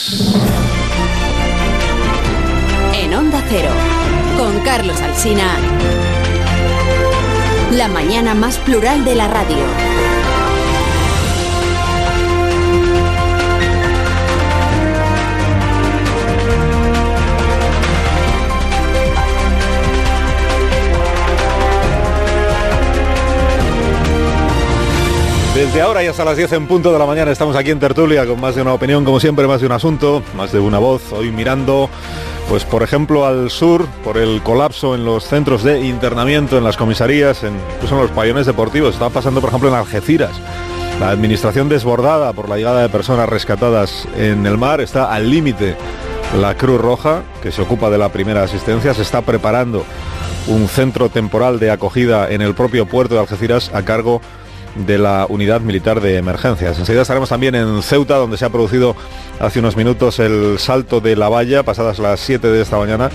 Deportes. En Onda Cero, con Carlos Alsina, la mañana más plural de la radio. Desde ahora y hasta las 10 en punto de la mañana estamos aquí en tertulia con más de una opinión, como siempre, más de un asunto, más de una voz. Hoy mirando, pues por ejemplo, al sur, por el colapso en los centros de internamiento, en las comisarías, incluso en los pabellones deportivos. Está pasando, por ejemplo, en Algeciras. La administración desbordada por la llegada de personas rescatadas en el mar. Está al límite la Cruz Roja, que se ocupa de la primera asistencia. Se está preparando un centro temporal de acogida en el propio puerto de Algeciras a cargo de la Unidad Militar de Emergencias. Enseguida estaremos también en Ceuta, donde se ha producido hace unos minutos el salto de la valla, pasadas las 7 de esta mañana,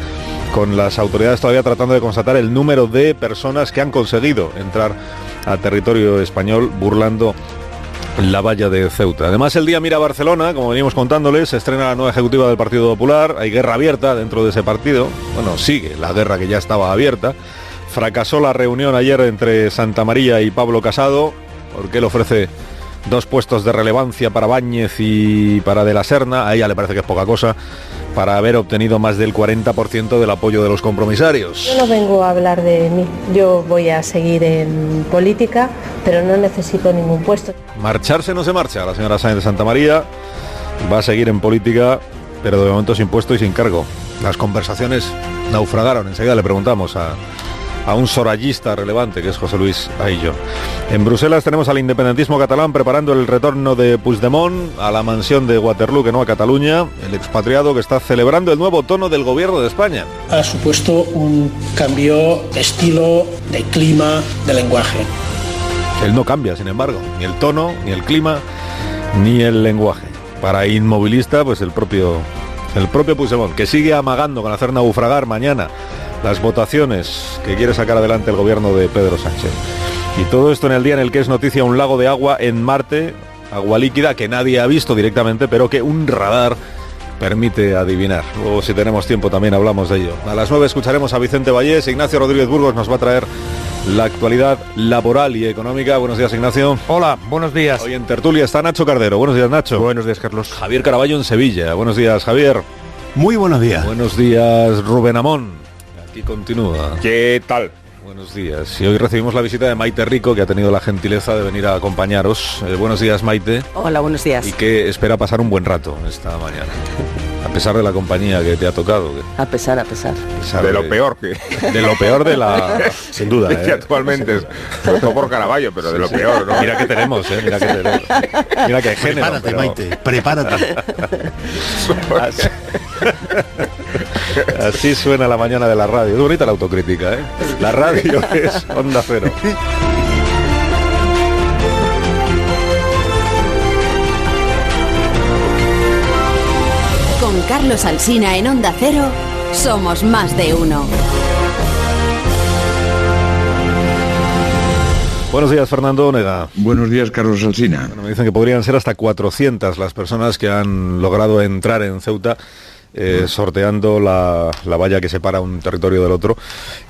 con las autoridades todavía tratando de constatar el número de personas que han conseguido entrar a territorio español burlando la valla de Ceuta. Además, el día mira a Barcelona, como venimos contándoles, se estrena la nueva ejecutiva del Partido Popular, hay guerra abierta dentro de ese partido, bueno, sigue la guerra que ya estaba abierta. Fracasó la reunión ayer entre Santamaría y Pablo Casado, porque él ofrece 2 puestos de relevancia para Báñez y para De la Serna. A ella le parece que es poca cosa, para haber obtenido más del 40% del apoyo de los compromisarios. Yo no vengo a hablar de mí, yo voy a seguir en política, pero no necesito ningún puesto. Marcharse no se marcha la señora Sáenz de Santamaría, va a seguir en política, pero de momento sin puesto y sin cargo. Las conversaciones naufragaron. Enseguida le preguntamos a un sorayista relevante, que es José Luis Aillo. En Bruselas tenemos al independentismo catalán preparando el retorno de Puigdemont a la mansión de Waterloo, que no a Cataluña, el expatriado que está celebrando el nuevo tono del gobierno de España. Ha supuesto un cambio de estilo, de clima, de lenguaje. Él no cambia, sin embargo, ni el tono, ni el clima, ni el lenguaje. Para inmovilista, pues el propio Puigdemont, que sigue amagando con hacer naufragar mañana las votaciones que quiere sacar adelante el gobierno de Pedro Sánchez. Y todo esto en el día en el que es noticia un lago de agua en Marte, agua líquida que nadie ha visto directamente, pero que un radar permite adivinar. Luego, si tenemos tiempo, también hablamos de ello. A las 9 escucharemos a Vicente Vallés. Ignacio Rodríguez Burgos nos va a traer la actualidad laboral y económica. Buenos días, Ignacio. Hola, buenos días. Hoy en tertulia está Nacho Cardero. Buenos días, Nacho. Buenos días, Carlos. Javier Caraballo en Sevilla. Buenos días, Javier. Muy buenos días. Buenos días, Rubén Amón. Aquí continúa. ¿Qué tal? Buenos días. Y hoy recibimos la visita de Maite Rico, que ha tenido la gentileza de venir a acompañaros. Buenos días, Maite. Hola, buenos días. Y que espera pasar un buen rato esta mañana. A pesar de la compañía que te ha tocado. A pesar. De lo peor que... De lo peor de la... Sin duda, que actualmente es puesto por Caraballo, pero de lo peor, ¿no? Mira que tenemos, Mira que tenemos. Mira que hay género. Prepárate, pero... Maite, prepárate. Así suena la mañana de la radio. Es bonita la autocrítica, La radio es Onda Cero. Con Carlos Alsina en Onda Cero, somos más de uno. Buenos días, Fernando Onega. Buenos días, Carlos Alsina. Bueno, me dicen que podrían ser hasta 400 las personas que han logrado entrar en Ceuta sorteando la valla que separa un territorio del otro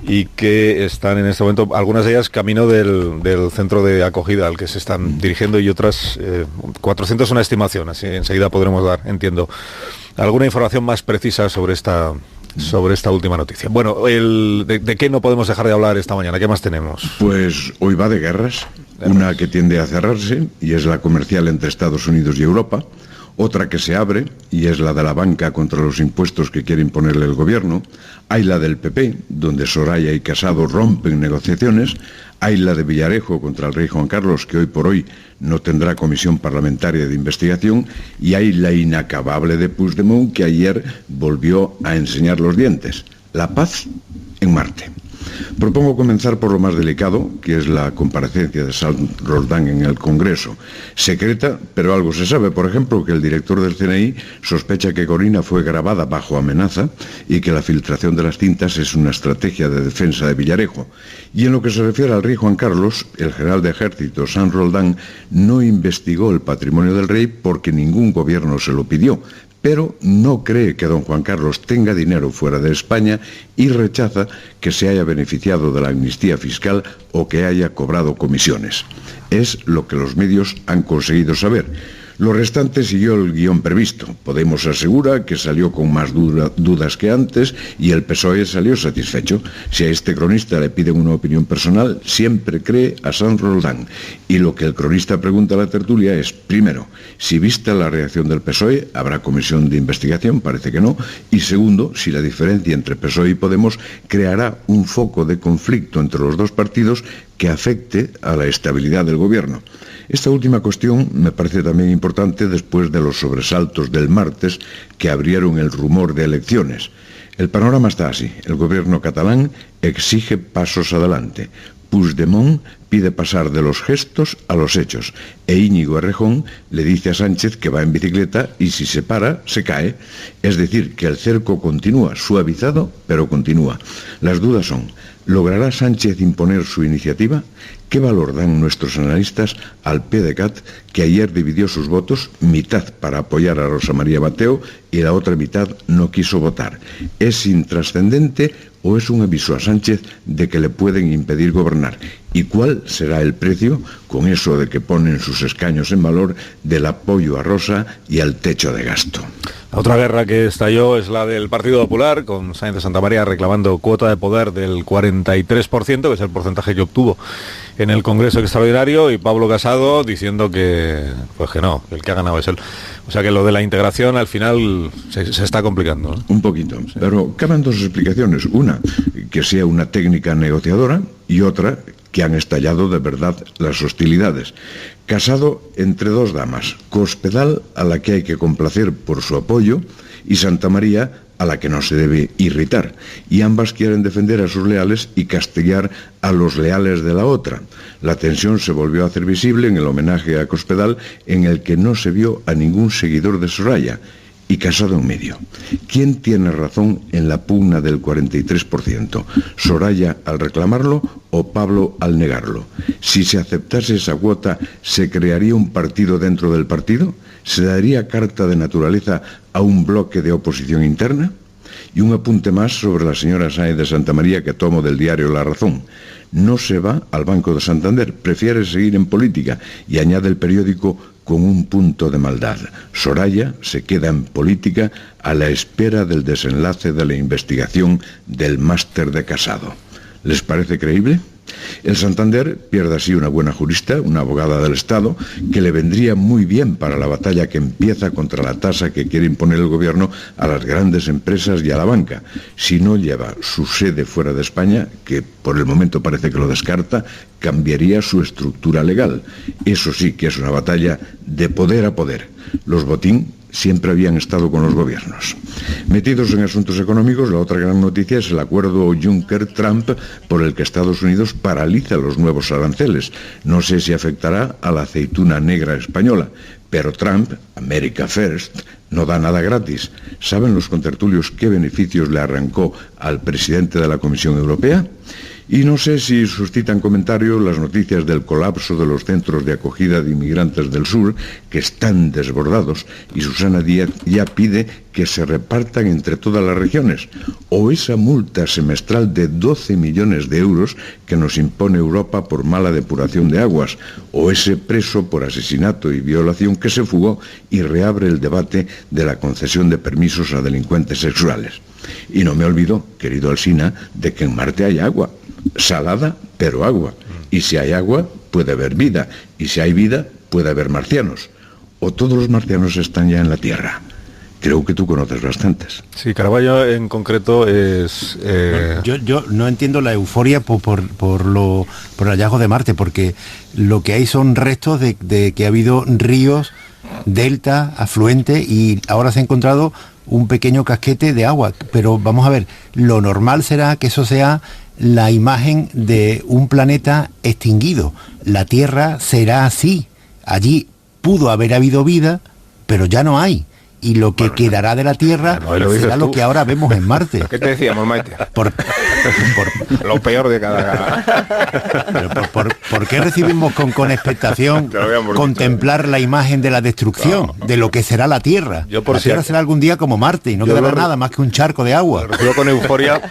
y que están en este momento, algunas de ellas camino del centro de acogida al que se están dirigiendo y otras 400 es una estimación, así enseguida podremos dar, entiendo, alguna información más precisa sobre esta última noticia. Bueno, ¿de qué no podemos dejar de hablar esta mañana? ¿Qué más tenemos? Pues hoy va de guerras, una que tiende a cerrarse y es la comercial entre Estados Unidos y Europa. Otra que se abre, y es la de la banca contra los impuestos que quiere imponerle el gobierno. Hay la del PP, donde Soraya y Casado rompen negociaciones. Hay la de Villarejo contra el rey Juan Carlos, que hoy por hoy no tendrá comisión parlamentaria de investigación. Y hay la inacabable de Puigdemont, que ayer volvió a enseñar los dientes. La paz en Marte. Propongo comenzar por lo más delicado, que es la comparecencia de Sant Roldán en el Congreso. Secreta, pero algo se sabe. Por ejemplo, que el director del CNI sospecha que Corina fue grabada bajo amenaza y que la filtración de las cintas es una estrategia de defensa de Villarejo. Y en lo que se refiere al rey Juan Carlos, el general de ejército Sant Roldán no investigó el patrimonio del rey porque ningún gobierno se lo pidió, pero no cree que don Juan Carlos tenga dinero fuera de España y rechaza que se haya beneficiado de la amnistía fiscal o que haya cobrado comisiones. Es lo que los medios han conseguido saber. Lo restante siguió el guión previsto. Podemos asegura que salió con más dudas que antes y el PSOE salió satisfecho. Si a este cronista le piden una opinión personal, siempre cree a San Roldán. Y lo que el cronista pregunta a la tertulia es, primero, si vista la reacción del PSOE, ¿habrá comisión de investigación? Parece que no. Y segundo, si la diferencia entre PSOE y Podemos creará un foco de conflicto entre los dos partidos que afecte a la estabilidad del gobierno. Esta última cuestión me parece también importante después de los sobresaltos del martes que abrieron el rumor de elecciones. El panorama está así. El gobierno catalán exige pasos adelante. Puigdemont pide pasar de los gestos a los hechos e Íñigo Errejón le dice a Sánchez que va en bicicleta y si se para, se cae. Es decir, que el cerco continúa, suavizado, pero continúa. Las dudas son, ¿logrará Sánchez imponer su iniciativa? ¿Qué valor dan nuestros analistas al PDeCAT, que ayer dividió sus votos, mitad para apoyar a Rosa María Mateo y la otra mitad no quiso votar? ¿Es intrascendente o es un aviso a Sánchez de que le pueden impedir gobernar? ¿Y cuál será el precio, con eso de que ponen sus escaños en valor, del apoyo a Rosa y al techo de gasto? La otra guerra que estalló es la del Partido Popular, con Sáenz de Santamaría reclamando cuota de poder del 43%, que es el porcentaje que obtuvo en el Congreso Extraordinario, y Pablo Casado diciendo que no, el que ha ganado es él. O sea que lo de la integración al final se está complicando, ¿no? Un poquito, sí. Pero caben dos explicaciones. Una, que sea una técnica negociadora, y otra, que han estallado de verdad las hostilidades. Casado entre dos damas, Cospedal, a la que hay que complacer por su apoyo, y Santamaría, a la que no se debe irritar, y ambas quieren defender a sus leales y castigar a los leales de la otra. La tensión se volvió a hacer visible en el homenaje a Cospedal, en el que no se vio a ningún seguidor de Soraya, y Casado en medio. ¿Quién tiene razón en la pugna del 43%? ¿Soraya al reclamarlo o Pablo al negarlo? Si se aceptase esa cuota, ¿se crearía un partido dentro del partido? ¿Se daría carta de naturaleza a un bloque de oposición interna? Y un apunte más sobre la señora Sáenz de Santamaría que tomo del diario La Razón. No se va al Banco de Santander, prefiere seguir en política, y añade el periódico con un punto de maldad. Soraya se queda en política a la espera del desenlace de la investigación del máster de Casado. ¿Les parece creíble? El Santander pierde así una buena jurista, una abogada del Estado, que le vendría muy bien para la batalla que empieza contra la tasa que quiere imponer el gobierno a las grandes empresas y a la banca. Si no lleva su sede fuera de España, que por el momento parece que lo descarta, cambiaría su estructura legal. Eso sí que es una batalla de poder a poder. Los Botín siempre habían estado con los gobiernos. Metidos en asuntos económicos, la otra gran noticia es el acuerdo Juncker-Trump por el que Estados Unidos paraliza los nuevos aranceles. No sé si afectará a la aceituna negra española, pero Trump, America First, no da nada gratis. ¿Saben los contertulios qué beneficios le arrancó al presidente de la Comisión Europea? Y no sé si suscitan comentarios las noticias del colapso de los centros de acogida de inmigrantes del sur, que están desbordados, y Susana Díaz ya pide que se repartan entre todas las regiones, o esa multa semestral de 12 millones de euros que nos impone Europa por mala depuración de aguas, o ese preso por asesinato y violación que se fugó y reabre el debate de la concesión de permisos a delincuentes sexuales. Y no me olvido, querido Alsina, de que en Marte hay agua. Salada, pero agua. Y si hay agua, puede haber vida. Y si hay vida, puede haber marcianos. O todos los marcianos están ya en la Tierra. Creo que tú conoces bastantes. Sí, Carballo en concreto es... Yo no entiendo la euforia por el hallazgo de Marte, porque lo que hay son restos de que ha habido ríos, delta, afluente, y ahora se ha encontrado un pequeño casquete de agua. Pero vamos a ver, lo normal será que eso sea la imagen de un planeta extinguido. La Tierra será así. Allí pudo haber habido vida, pero ya no hay. y lo que quedará de la Tierra será lo que ahora vemos en Marte. ¿Qué te decíamos, Maite? Por Lo peor de cada... ¿Por qué recibimos con expectación contemplar la imagen de la destrucción, de lo que será la Tierra? La Tierra será algún día como Marte y no quedará nada más que un charco de agua. Lo recibo con euforia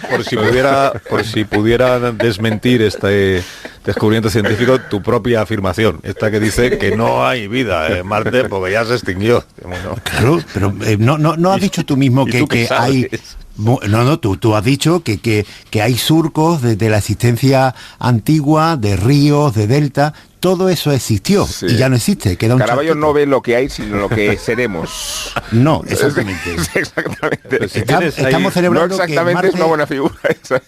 por si pudiera desmentir este descubrimiento científico tu propia afirmación, esta que dice que no hay vida en Marte porque ya se extinguió. Bueno. Claro, pero no has dicho tú mismo que hay... No, tú has dicho que hay surcos de la existencia antigua, de ríos, de delta, todo eso existió y ya no existe. Queda un Caravaggio no ve lo que hay, sino lo que seremos. No, exactamente. Exactamente. Estamos celebrando no exactamente que Marte, es una buena figura.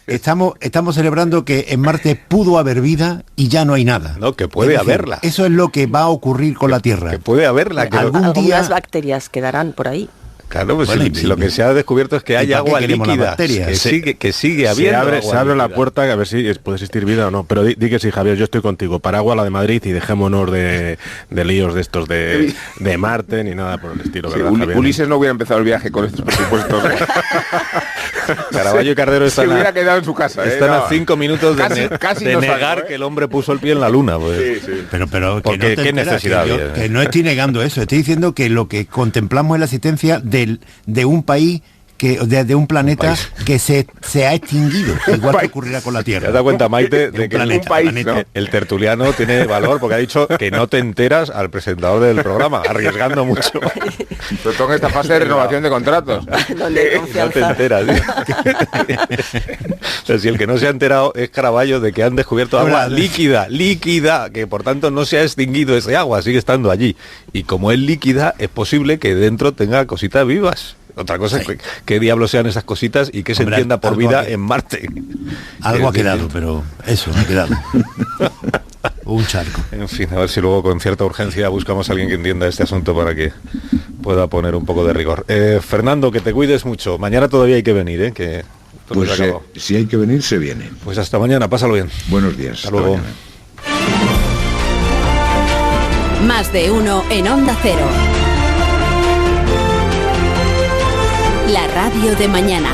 Estamos celebrando que en Marte pudo haber vida y ya no hay nada. No, que puede haberla. Eso es lo que va a ocurrir con la Tierra. Que puede haberla. Que algún día algunas bacterias quedarán por ahí. Claro, pues bueno, si lo que se ha descubierto es que hay agua líquida, que sigue habiendo. Se abre la puerta a ver si puede existir vida o no. Pero di que sí, Javier, yo estoy contigo. Paraguas, la de Madrid, y dejémonos de líos de estos de Marte ni nada por el estilo, ¿verdad, Javier? Ulises no hubiera empezado el viaje con estos presupuestos. Caravaggio y Cardero se hubiera quedado en su casa. Están a 5 minutos de negar que el hombre puso el pie en la luna. Pues. Sí. Pero porque ¿qué necesidad había? Que no estoy negando eso. Estoy diciendo que lo que contemplamos es la existencia de un país de un planeta que se ha extinguido, igual que ocurrirá con la Tierra. ¿Te has dado cuenta, Maite, de que planeta. El tertuliano tiene valor porque ha dicho que no te enteras al presentador del programa, arriesgando mucho? Sobre todo en esta fase de renovación de contratos. No te enteras. O sea, si el que no se ha enterado es Caravaggio de que han descubierto agua líquida, que por tanto no se ha extinguido ese agua, sigue estando allí. Y como es líquida, es posible que dentro tenga cositas vivas. Otra cosa es qué diablos sean esas cositas y qué se entienda por vida en Marte. Algo ha quedado, pero eso ha quedado. Un charco. En fin, a ver si luego con cierta urgencia buscamos a alguien que entienda este asunto para que pueda poner un poco de rigor. Fernando, que te cuides mucho. Mañana todavía hay que venir, que pues si hay que venir, se viene. Pues hasta mañana, pásalo bien. Buenos días. Hasta luego. Más de uno en Onda Cero. La radio de mañana.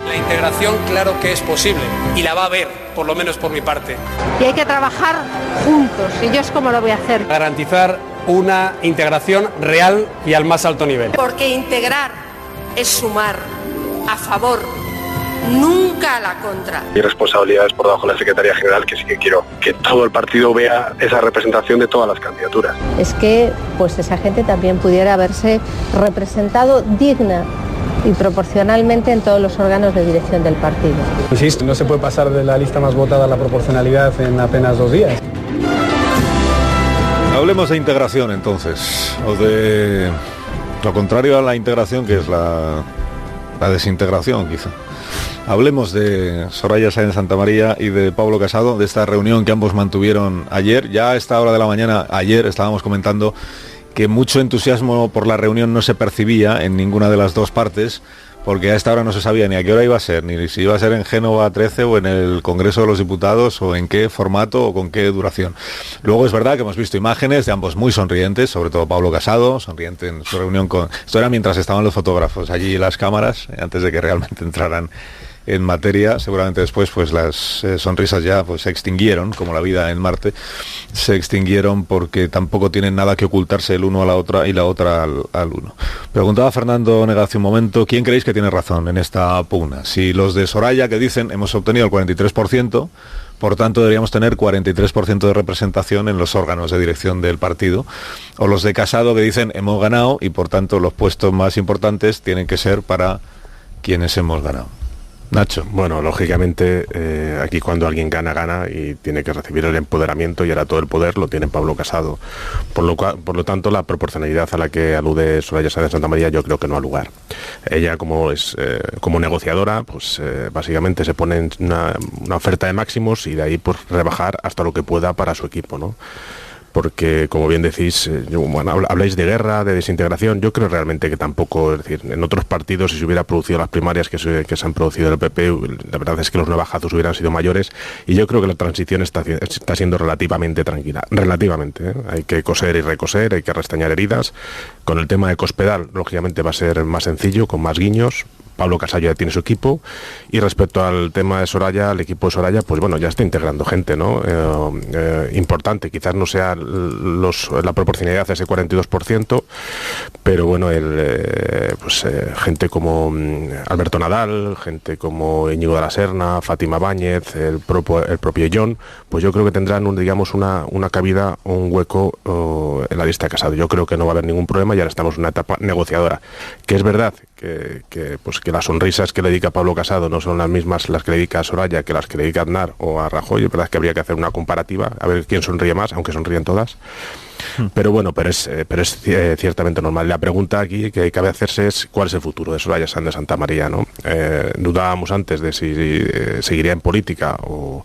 La integración, claro que es posible y la va a haber, por lo menos por mi parte. Y hay que trabajar juntos. ¿Y yo es cómo lo voy a hacer? Garantizar una integración real y al más alto nivel. Porque integrar es sumar a favor, nunca a la contra. Mi responsabilidad es por debajo de la Secretaría General, que sí que quiero que todo el partido vea esa representación de todas las candidaturas. Es que pues esa gente también pudiera verse representado digna y proporcionalmente en todos los órganos de dirección del partido. Insisto, no se puede pasar de la lista más votada a la proporcionalidad en apenas 2 días. Hablemos de integración entonces, o de lo contrario a la integración, que es la desintegración quizá. Hablemos de Soraya Sáenz de Santamaría y de Pablo Casado, de esta reunión que ambos mantuvieron ayer. Ya a esta hora de la mañana, ayer estábamos comentando que mucho entusiasmo por la reunión no se percibía en ninguna de las dos partes, porque a esta hora no se sabía ni a qué hora iba a ser, ni si iba a ser en Génova 13 o en el Congreso de los Diputados, o en qué formato o con qué duración. Luego es verdad que hemos visto imágenes de ambos muy sonrientes, sobre todo Pablo Casado, sonriente en su reunión con... Esto era mientras estaban los fotógrafos allí en las cámaras, antes de que realmente entraran en materia. Seguramente después pues las sonrisas ya pues se extinguieron, como la vida en Marte, se extinguieron porque tampoco tienen nada que ocultarse el uno a la otra y la otra al uno. Preguntaba Fernando Nega hace un momento, ¿quién creéis que tiene razón en esta pugna? Si los de Soraya, que dicen hemos obtenido el 43%, por tanto deberíamos tener 43% de representación en los órganos de dirección del partido, o los de Casado, que dicen hemos ganado y por tanto los puestos más importantes tienen que ser para quienes hemos ganado. Nacho. Bueno, lógicamente aquí cuando alguien gana y tiene que recibir el empoderamiento, y ahora todo el poder lo tiene Pablo Casado. Por lo tanto, la proporcionalidad a la que alude Soraya Sáenz de Santamaría yo creo que no ha lugar. Ella, como negociadora, pues básicamente se pone en una oferta de máximos y de ahí pues rebajar hasta lo que pueda para su equipo, ¿no? porque, como bien decís, habláis de guerra, de desintegración. Yo creo realmente que tampoco, es decir, en otros partidos, si se hubiera producido las primarias que se han producido en el PP, la verdad es que los navajazos hubieran sido mayores, y yo creo que la transición está siendo relativamente tranquila. Relativamente, ¿eh? Hay que coser y recoser, hay que restañar heridas. Con el tema de Cospedal, lógicamente va a ser más sencillo, con más guiños. Pablo Casado ya tiene su equipo, y respecto al tema de Soraya, el equipo de Soraya, pues bueno, ya está integrando gente, ¿no? Importante, quizás no sea la proporcionalidad de ese 42%, pero bueno, gente como Alberto Nadal, gente como Íñigo de la Serna, Fátima Báñez, el propio John, pues yo creo que tendrán una cabida, un hueco en la lista de Casado. Yo creo que no va a haber ningún problema, y ahora estamos en una etapa negociadora, que es verdad que las sonrisas que le dedica Pablo Casado no son las mismas las que le dedica a Soraya que las que le dedica a Aznar o a Rajoy. Es verdad que habría que hacer una comparativa, a ver quién sonríe más, aunque sonríen todas. Pero bueno, pero es ciertamente normal. La pregunta aquí que cabe hacerse es cuál es el futuro de Soraya Sáenz de Santamaría, ¿no? Dudábamos antes de si seguiría en política o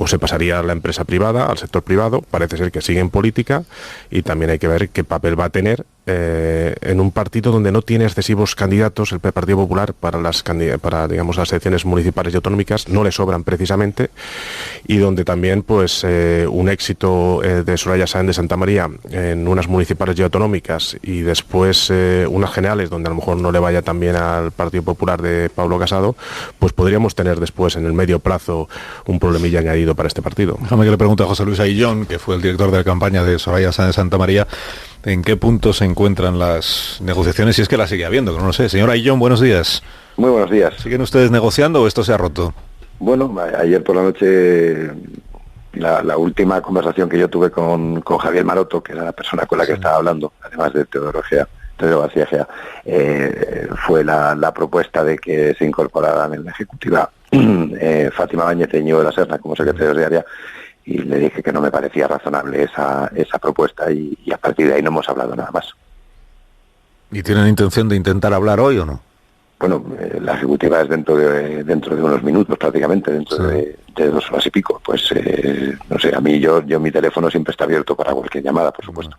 se pasaría a la empresa privada, al sector privado. Parece ser que sigue en política, y también hay que ver qué papel va a tener en un partido donde no tiene excesivos candidatos. El Partido Popular para las elecciones municipales y autonómicas no le sobran precisamente, y donde también pues un éxito de Soraya Sáenz de Santamaría en unas municipales y autonómicas, y después unas generales donde a lo mejor no le vaya tan bien al Partido Popular de Pablo Casado, pues podríamos tener después en el medio plazo un problemilla añadido para este partido. Déjame que le pregunte a José Luis Aillón, que fue el director de la campaña de Soraya Sáenz de Santamaría, ¿en qué punto se encuentran las negociaciones, si es que las sigue habiendo? Que no lo sé. Señor Aillón, buenos días. Muy buenos días. ¿Siguen ustedes negociando o esto se ha roto? Bueno, ayer por la noche, la última conversación que yo tuve con Javier Maroto, que era la persona con la que estaba hablando, además de Teodoro García Gea, fue la propuesta de que se incorporaran en la ejecutiva Fátima Báñez y Íñigo de la Serna como secretarios de área, y le dije que no me parecía razonable esa propuesta, y a partir de ahí no hemos hablado nada más. ¿Y tienen intención de intentar hablar hoy o no? Bueno, la ejecutiva es dentro de unos minutos prácticamente, dentro de 2 horas y pico. Pues no sé, a mí yo mi teléfono siempre está abierto para cualquier llamada, por supuesto.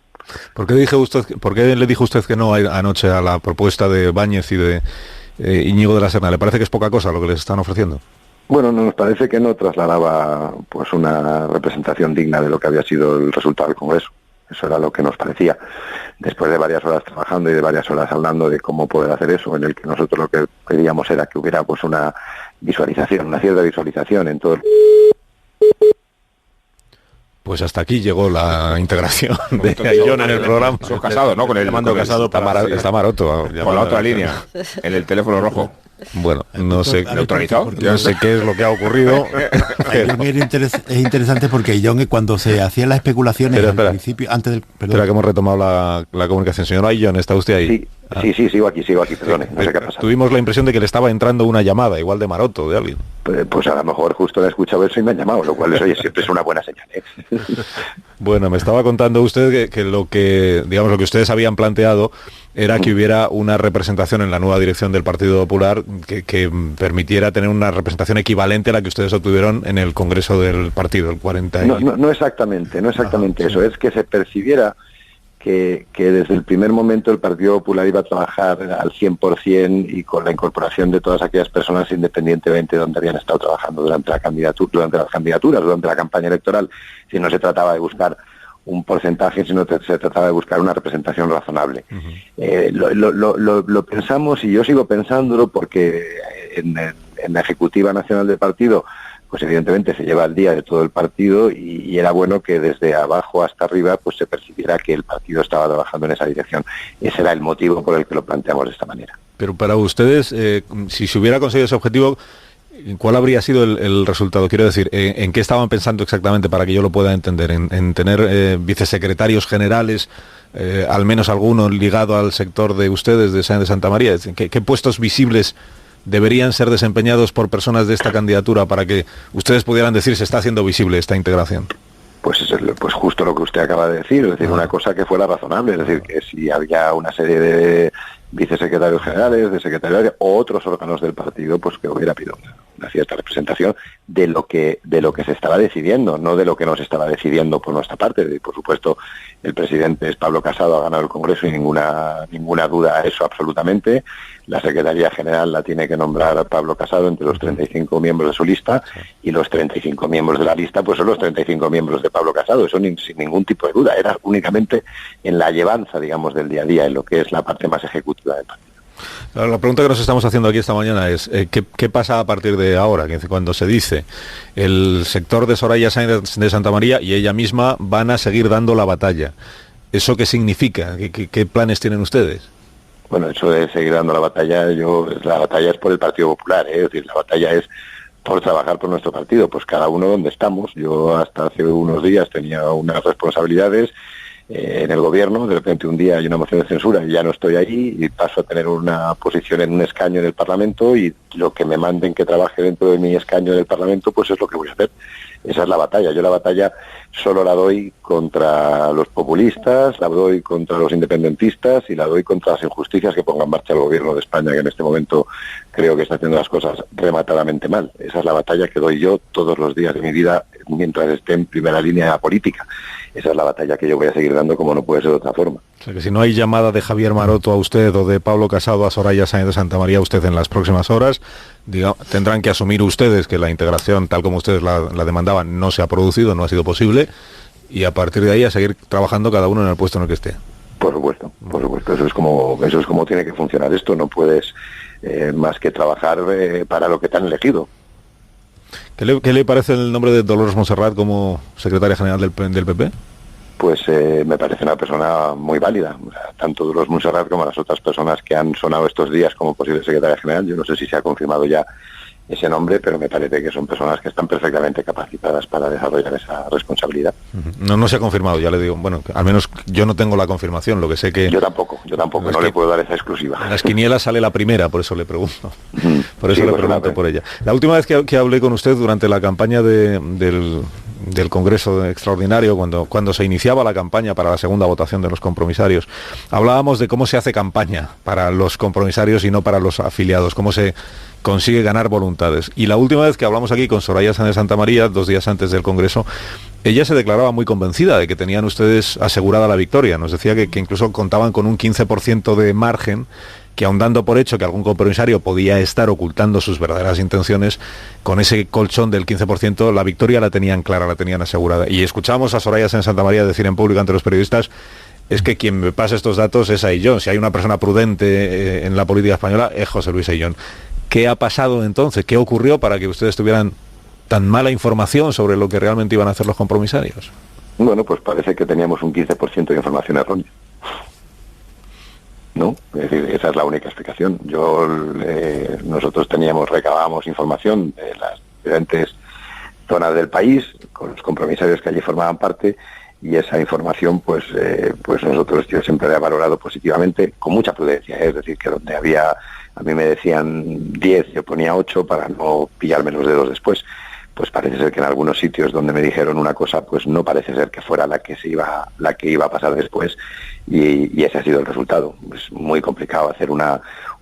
¿Por qué le dijo usted que no anoche a la propuesta de Báñez y de Íñigo de la Serna? ¿Le parece que es poca cosa lo que les están ofreciendo? Bueno, nos parece que no trasladaba pues una representación digna de lo que había sido el resultado del Congreso. Eso era lo que nos parecía. Después de varias horas trabajando y de varias horas hablando de cómo poder hacer eso, en el que nosotros lo que pedíamos era que hubiera pues una visualización, una cierta visualización en todo el... Pues hasta aquí llegó la integración de Aillón en el programa. Son Casado, ¿no? Con el mando Casado está Maroto. Con la otra línea, en el teléfono rojo. Bueno, no sé. ¿Neutralizado? Yo sé qué es lo que ha ocurrido. Es interesante porque Aillón, cuando se hacían las especulaciones al principio, antes del... Espera que hemos retomado la comunicación. Señor Aillón, ¿está usted ahí? Sí, sigo aquí, perdone, no sé qué pasa. Tuvimos la impresión de que le estaba entrando una llamada, igual de Maroto, de alguien. Pues a lo mejor justo le he escuchado eso y me han llamado, lo cual siempre es una buena señal, ¿eh? Bueno, me estaba contando usted que lo que ustedes habían planteado era que hubiera una representación en la nueva dirección del Partido Popular que permitiera tener una representación equivalente a la que ustedes obtuvieron en el Congreso del partido, el 40. No exactamente eso, es que se percibiera que desde el primer momento el Partido Popular iba a trabajar al 100% y con la incorporación de todas aquellas personas, independientemente de donde habían estado trabajando durante las candidaturas, durante la campaña electoral. Si no se trataba de buscar un porcentaje, sino se trataba de buscar una representación razonable. Lo pensamos, y yo sigo pensándolo, porque en la Ejecutiva Nacional del Partido pues evidentemente se lleva al día de todo el partido, y era bueno que desde abajo hasta arriba pues se percibiera que el partido estaba trabajando en esa dirección. Ese era el motivo por el que lo planteamos de esta manera. Pero para ustedes, si se hubiera conseguido ese objetivo, ¿cuál habría sido el resultado? Quiero decir, ¿en qué estaban pensando exactamente para que yo lo pueda entender? ¿En tener vicesecretarios generales, al menos alguno ligado al sector de ustedes, de Sáenz de Santamaría? ¿Qué puestos visibles deberían ser desempeñados por personas de esta candidatura para que ustedes pudieran decir se está haciendo visible esta integración? Pues justo lo que usted acaba de decir, es decir, una cosa que fuera razonable, es decir, que si había una serie de vicesecretarios generales, de secretarios o otros órganos del partido, pues que hubiera habido una cierta representación de lo que se estaba decidiendo, no de lo que no se estaba decidiendo por nuestra parte. Y por supuesto, el presidente es Pablo Casado, ha ganado el Congreso y ninguna duda a eso absolutamente. La Secretaría General la tiene que nombrar Pablo Casado entre los 35 miembros de su lista, y los 35 miembros de la lista pues son los 35 miembros de Pablo Casado, eso sin ningún tipo de duda. Era únicamente en la llevanza, digamos, del día a día, en lo que es la parte más ejecutiva del partido. La pregunta que nos estamos haciendo aquí esta mañana es ¿qué pasa a partir de ahora? Que cuando se dice el sector de Soraya Sáenz de Santamaría y ella misma van a seguir dando la batalla, ¿eso qué significa? ¿Qué planes tienen ustedes? Bueno, eso de seguir dando la batalla, la batalla es por el Partido Popular, es decir, la batalla es por trabajar por nuestro partido, pues cada uno donde estamos. Yo hasta hace unos días tenía unas responsabilidades en el gobierno, de repente un día hay una moción de censura y ya no estoy ahí y paso a tener una posición en un escaño en el Parlamento, y lo que me manden que trabaje dentro de mi escaño en el Parlamento, pues es lo que voy a hacer. Esa es la batalla. Yo la batalla solo la doy contra los populistas, la doy contra los independentistas y la doy contra las injusticias que ponga en marcha el gobierno de España, que en este momento creo que está haciendo las cosas rematadamente mal. Esa es la batalla que doy yo todos los días de mi vida mientras esté en primera línea política. Esa es la batalla que yo voy a seguir dando, como no puede ser de otra forma. O sea que si no hay llamada de Javier Maroto a usted o de Pablo Casado a Soraya Sáenz de Santamaría a usted en las próximas horas, tendrán que asumir ustedes que la integración, tal como ustedes la demandaban, no se ha producido, no ha sido posible, y a partir de ahí a seguir trabajando cada uno en el puesto en el que esté. Por supuesto. Eso es como tiene que funcionar esto. No puedes más que trabajar para lo que te han elegido. ¿Qué le parece el nombre de Dolores Montserrat como secretaria general del PP? Pues me parece una persona muy válida, tanto Dolores Montserrat como las otras personas que han sonado estos días como posible secretaria general. Yo no sé si se ha confirmado ya ese nombre, pero me parece que son personas que están perfectamente capacitadas para desarrollar esa responsabilidad. No se ha confirmado, ya le digo. Bueno, al menos yo no tengo la confirmación, lo que sé que... Yo tampoco, no le puedo dar esa exclusiva. En las quinielas sale la primera, por eso le pregunto. Por eso le pregunto por ella. La última vez que hablé con usted durante la campaña del Congreso Extraordinario, cuando se iniciaba la campaña para la segunda votación de los compromisarios, hablábamos de cómo se hace campaña para los compromisarios y no para los afiliados, cómo se consigue ganar voluntades. Y la última vez que hablamos aquí con Soraya Sáenz de Santamaría, 2 días antes del Congreso, ella se declaraba muy convencida de que tenían ustedes asegurada la victoria. Nos decía que incluso contaban con un 15% de margen, que aun dando por hecho que algún compromisario podía estar ocultando sus verdaderas intenciones, con ese colchón del 15%, la victoria la tenían clara, la tenían asegurada. Y escuchamos a Soraya Sáenz de Santamaría decir en público ante los periodistas: es que quien me pasa estos datos es Ayllón. Si hay una persona prudente en la política española, es José Luis Ayllón. ¿Qué ha pasado entonces? ¿Qué ocurrió para que ustedes tuvieran tan mala información sobre lo que realmente iban a hacer los compromisarios? Bueno, pues parece que teníamos un 15% de información errónea. ¿No? Es decir, esa es la única explicación. Nosotros recabábamos información de las diferentes zonas del país, con los compromisarios que allí formaban parte, y esa información pues nosotros yo siempre la he valorado positivamente, con mucha prudencia, es decir, que donde a mí me decían 10, yo ponía 8 para no pillarme los dedos después. Pues parece ser que en algunos sitios donde me dijeron una cosa, pues no parece ser que fuera la que iba a pasar después, y ese ha sido el resultado. Es muy complicado hacer un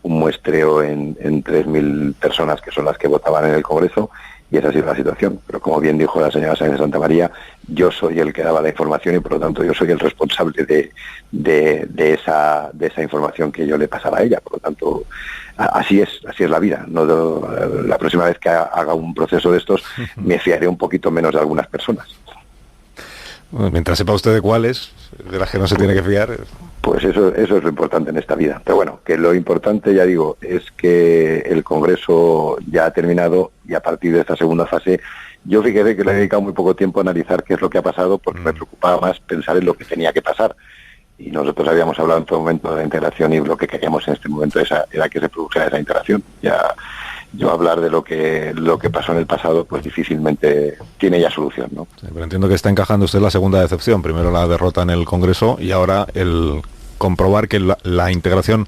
muestreo en 3.000 personas que son las que votaban en el Congreso, y esa ha sido la situación. Pero como bien dijo la señora Sáenz de Santamaría, yo soy el que daba la información y por lo tanto yo soy el responsable de esa información que yo le pasaba a ella. Por lo tanto, así es la vida. La próxima vez que haga un proceso de estos me fiaré un poquito menos de algunas personas. Bueno, mientras sepa usted de cuáles, de las que no se tiene que fiar. Pues eso es lo importante en esta vida. Pero bueno, que lo importante, ya digo, es que el Congreso ya ha terminado, y a partir de esta segunda fase, yo fíjate que le he dedicado muy poco tiempo a analizar qué es lo que ha pasado, porque me preocupaba más pensar en lo que tenía que pasar. Y nosotros habíamos hablado en todo momento de la integración, y lo que queríamos en este momento era que se produjera esa integración. Ya yo hablar de lo que pasó en el pasado, pues difícilmente tiene ya solución, ¿no? Sí, pero entiendo que está encajando usted la segunda decepción. Primero la derrota en el Congreso y ahora el comprobar que la integración,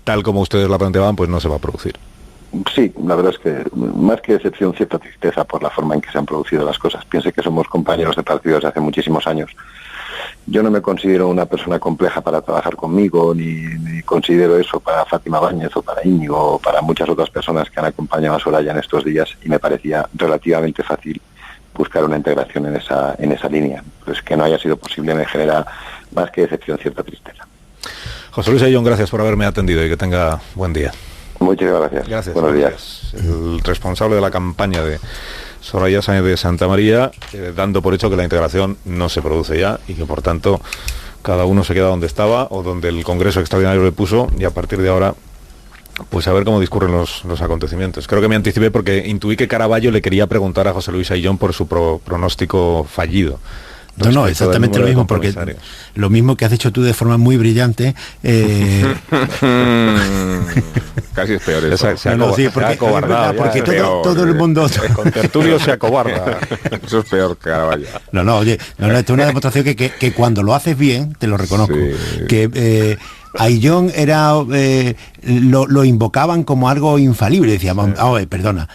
tal como ustedes la planteaban, pues no se va a producir. Sí, la verdad es que más que decepción, cierta tristeza por la forma en que se han producido las cosas. Piense que somos compañeros de partido desde hace muchísimos años Yo no me considero una persona compleja para trabajar conmigo, ni considero eso para Fátima Báñez o para Íñigo o para muchas otras personas que han acompañado a Soraya en estos días, y me parecía relativamente fácil buscar una integración en esa línea. Pues que no haya sido posible me genera más que decepción, cierta tristeza. José Luis Ayllón, gracias por haberme atendido y que tenga buen día. Muchas gracias. Gracias. Buenos días. El responsable de la campaña de Soraya Sáenz de Santamaría, dando por hecho que la integración no se produce ya y que por tanto cada uno se queda donde estaba o donde el Congreso Extraordinario le puso, y a partir de ahora pues a ver cómo discurren los acontecimientos. Creo que me anticipé porque intuí que Caraballo le quería preguntar a José Luis Ayllón por su pronóstico fallido. No, exactamente lo mismo, porque lo mismo que has hecho tú de forma muy brillante. Casi es peor eso. Se ha acobardado. Porque todo el mundo... Con tertulio se acobarda. Eso es peor que Caraballo. No, oye, esto es una demostración que cuando lo haces bien, te lo reconozco, que... Ayllón era lo invocaban como algo infalible, decían, perdona,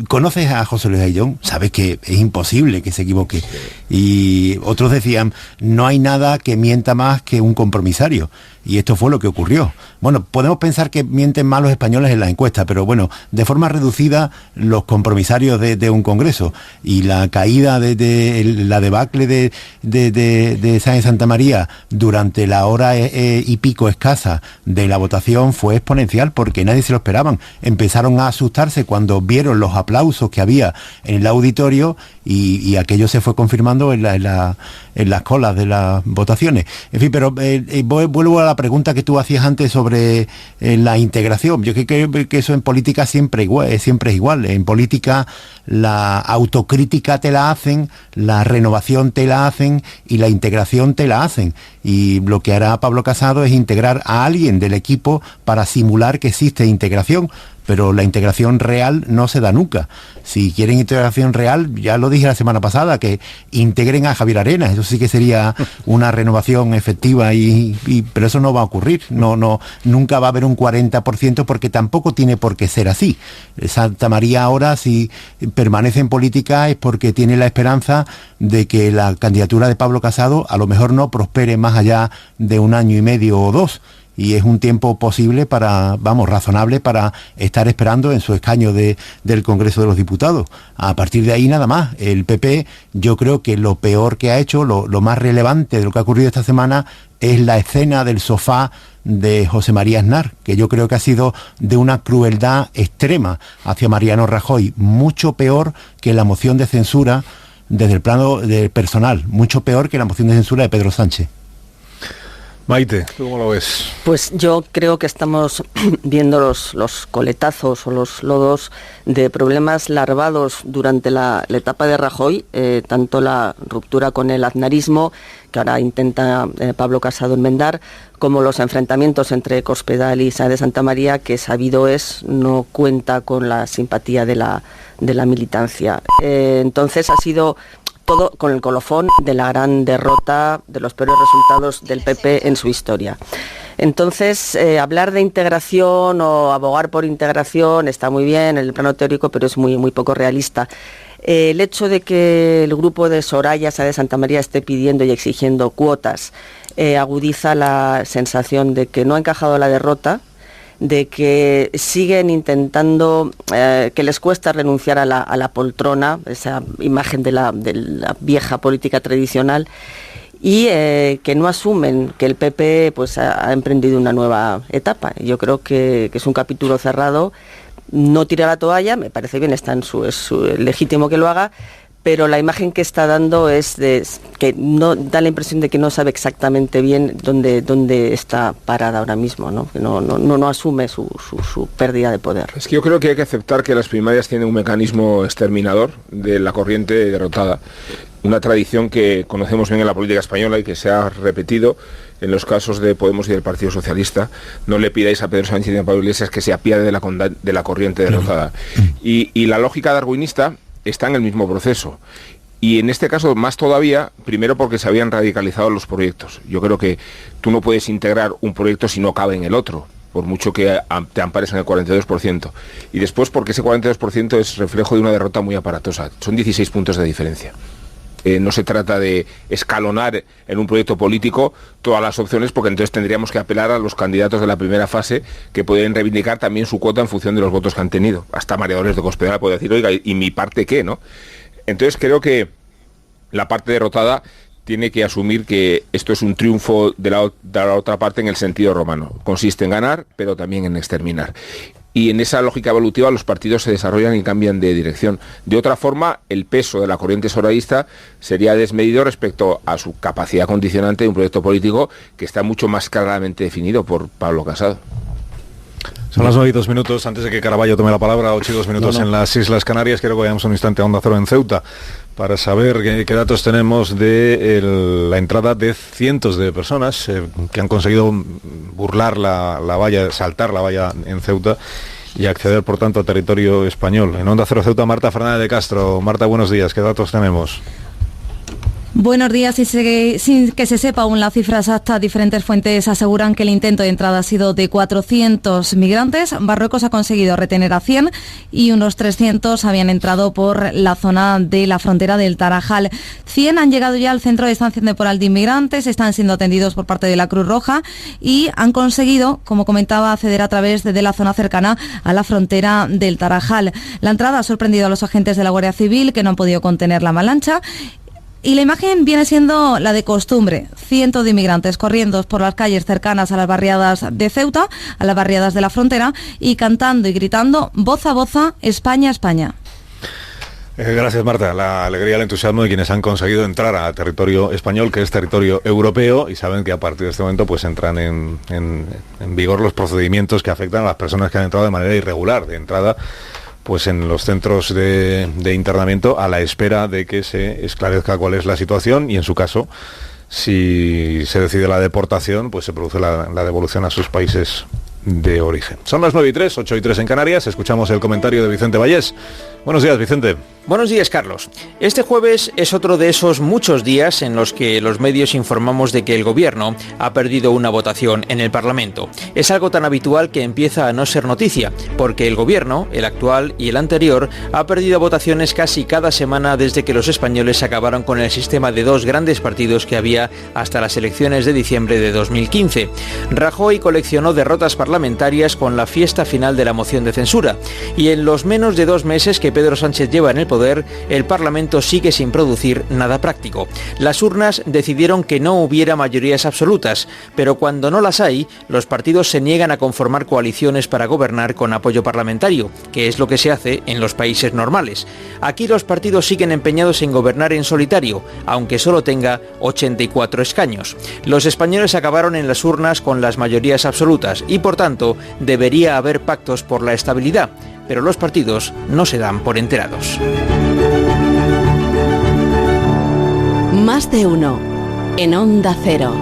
conoces a José Luis Ayllón, sabes que es imposible que se equivoque. Y otros decían, no hay nada que mienta más que un compromisario. Y esto fue lo que ocurrió. Bueno, podemos pensar que mienten más los españoles en la encuesta, pero bueno, de forma reducida los compromisarios de un congreso. Y la caída de la debacle de Sáenz de Santamaría durante la hora y pico escasa de la votación fue exponencial, porque nadie se lo esperaban. Empezaron a asustarse cuando vieron los aplausos que había en el auditorio, y aquello se fue confirmando en las colas de las votaciones. En fin, pero vuelvo a la pregunta que tú hacías antes sobre la integración. Yo creo que eso en política siempre es igual. En política la autocrítica te la hacen, la renovación te la hacen y la integración te la hacen. Y lo que hará Pablo Casado es integrar a alguien del equipo para simular que existe integración. Pero la integración real no se da nunca. Si quieren integración real, ya lo dije la semana pasada, que integren a Javier Arenas. Eso sí que sería una renovación efectiva, pero eso no va a ocurrir. Nunca va a haber un 40%, porque tampoco tiene por qué ser así. Santamaría ahora, si permanece en política, es porque tiene la esperanza de que la candidatura de Pablo Casado a lo mejor no prospere más allá de 1 año y medio o 2. Y es un tiempo posible razonable para estar esperando en su escaño del Congreso de los Diputados. A partir de ahí nada más. El PP, yo creo que lo peor que ha hecho, lo más relevante de lo que ha ocurrido esta semana, es la escena del sofá de José María Aznar, que yo creo que ha sido de una crueldad extrema hacia Mariano Rajoy, mucho peor que la moción de censura desde el plano personal, mucho peor que la moción de censura de Pedro Sánchez. Maite, ¿cómo lo ves? Pues yo creo que estamos viendo los coletazos o los lodos de problemas larvados durante la etapa de Rajoy, tanto la ruptura con el aznarismo, que ahora intenta Pablo Casado enmendar, como los enfrentamientos entre Cospedal y Sáenz de Santamaría, que sabido es, no cuenta con la simpatía de la militancia. Entonces ha sido todo con el colofón de la gran derrota, de los peores resultados del PP en su historia. Entonces, hablar de integración o abogar por integración está muy bien en el plano teórico, pero es muy poco realista. El hecho de que el grupo de Soraya Sáenz de Santamaría esté pidiendo y exigiendo cuotas agudiza la sensación de que no ha encajado la derrota, de que siguen intentando, que les cuesta renunciar a la poltrona, esa imagen de la vieja política tradicional, y que no asumen que el PP pues ha emprendido una nueva etapa. Yo creo que es un capítulo cerrado. No tira la toalla, me parece bien, es legítimo que lo haga, pero la imagen que está dando es que no da la impresión de que no sabe exactamente bien dónde está parada ahora mismo, ¿no? Que no asume su pérdida de poder. Es que yo creo que hay que aceptar que las primarias tienen un mecanismo exterminador de la corriente derrotada, una tradición que conocemos bien en la política española y que se ha repetido en los casos de Podemos y del Partido Socialista. No le pidáis a Pedro Sánchez y a Pablo Iglesias que se apiade de la corriente derrotada. Y la lógica darwinista está en el mismo proceso. Y en este caso más todavía, primero porque se habían radicalizado los proyectos. Yo creo que tú no puedes integrar un proyecto si no cabe en el otro, por mucho que te ampares en el 42%. Y después porque ese 42% es reflejo de una derrota muy aparatosa. Son 16 puntos de diferencia. No se trata de escalonar en un proyecto político todas las opciones, porque entonces tendríamos que apelar a los candidatos de la primera fase, que pueden reivindicar también su cuota en función de los votos que han tenido. Hasta María Dolores de Cospedal puede decir, oiga, ¿y mi parte qué, no? Entonces creo que la parte derrotada tiene que asumir que esto es un triunfo de la otra parte en el sentido romano. Consiste en ganar, pero también en exterminar. Y en esa lógica evolutiva los partidos se desarrollan y cambian de dirección. De otra forma, el peso de la corriente soraísta sería desmedido respecto a su capacidad condicionante de un proyecto político que está mucho más claramente definido por Pablo Casado. Son las 9:02. Antes de que Caraballo tome la palabra, 8:02 en las Islas Canarias. Quiero que vayamos un instante a Onda Cero en Ceuta para saber qué datos tenemos de la entrada de cientos de personas que han conseguido burlar la valla, saltar la valla en Ceuta y acceder, por tanto, a territorio español. En Onda Cero Ceuta, Marta Fernández de Castro. Marta, buenos días. ¿Qué datos tenemos? Buenos días. Sin que se sepa aún la cifra exacta, diferentes fuentes aseguran que el intento de entrada ha sido de 400 migrantes. Marruecos ha conseguido retener a 100 y unos 300 habían entrado por la zona de la frontera del Tarajal. 100 han llegado ya al centro de estancia temporal de inmigrantes, están siendo atendidos por parte de la Cruz Roja y han conseguido, como comentaba, acceder a través de la zona cercana a la frontera del Tarajal. La entrada ha sorprendido a los agentes de la Guardia Civil, que no han podido contener la avalancha. Y la imagen viene siendo la de costumbre, cientos de inmigrantes corriendo por las calles cercanas a las barriadas de Ceuta, a las barriadas de la frontera, y cantando y gritando voz a voz, España, España. Gracias, Marta. La alegría y el entusiasmo de quienes han conseguido entrar a territorio español, que es territorio europeo, y saben que a partir de este momento pues entran en vigor los procedimientos que afectan a las personas que han entrado de manera irregular, de entrada pues en los centros de internamiento, a la espera de que se esclarezca cuál es la situación y, en su caso, si se decide la deportación, pues se produce la devolución a sus países de origen. Son las 9:03, 8:03 en Canarias. Escuchamos el comentario de Vicente Vallés. Buenos días, Vicente. Buenos días, Carlos. Este jueves es otro de esos muchos días en los que los medios informamos de que el Gobierno ha perdido una votación en el Parlamento. Es algo tan habitual que empieza a no ser noticia, porque el Gobierno, el actual y el anterior, ha perdido votaciones casi cada semana desde que los españoles acabaron con el sistema de dos grandes partidos que había hasta las elecciones de diciembre de 2015. Rajoy coleccionó derrotas parlamentarias con la fiesta final de la moción de censura, y en los menos de 2 meses que Pedro Sánchez lleva en el poder, el Parlamento sigue sin producir nada práctico. Las urnas decidieron que no hubiera mayorías absolutas, pero cuando no las hay, los partidos se niegan a conformar coaliciones para gobernar con apoyo parlamentario, que es lo que se hace en los países normales. Aquí los partidos siguen empeñados en gobernar en solitario, aunque solo tenga 84 escaños. Los españoles acabaron en las urnas con las mayorías absolutas y, por tanto, debería haber pactos por la estabilidad, pero los partidos no se dan por enterados. Más de uno en Onda Cero.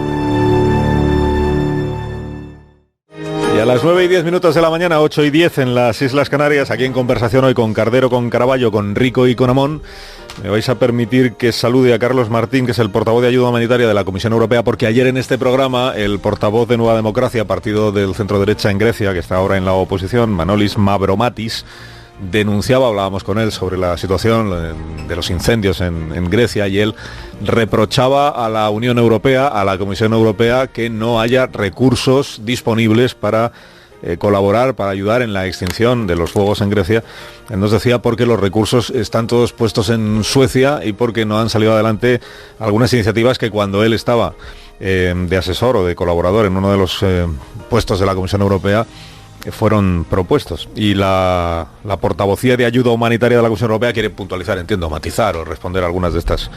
Y a las 9:10 de la mañana, 8:10 en las Islas Canarias, aquí en conversación hoy con Cardero, con Caraballo, con Rico y con Amón. Me vais a permitir que salude a Carlos Martín, que es el portavoz de ayuda humanitaria de la Comisión Europea, porque ayer en este programa el portavoz de Nueva Democracia, partido del centro-derecha en Grecia, que está ahora en la oposición, Manolis Mavromatis, denunciaba, hablábamos con él sobre la situación de los incendios en Grecia, y él reprochaba a la Unión Europea, a la Comisión Europea, que no haya recursos disponibles para colaborar, para ayudar en la extinción de los fuegos en Grecia. Él nos decía porque los recursos están todos puestos en Suecia y porque no han salido adelante algunas iniciativas que, cuando él estaba de asesor o de colaborador en uno de los puestos de la Comisión Europea, fueron propuestos. Y la portavocía de ayuda humanitaria de la Comisión Europea quiere puntualizar, entiendo, matizar o responder a algunas de estas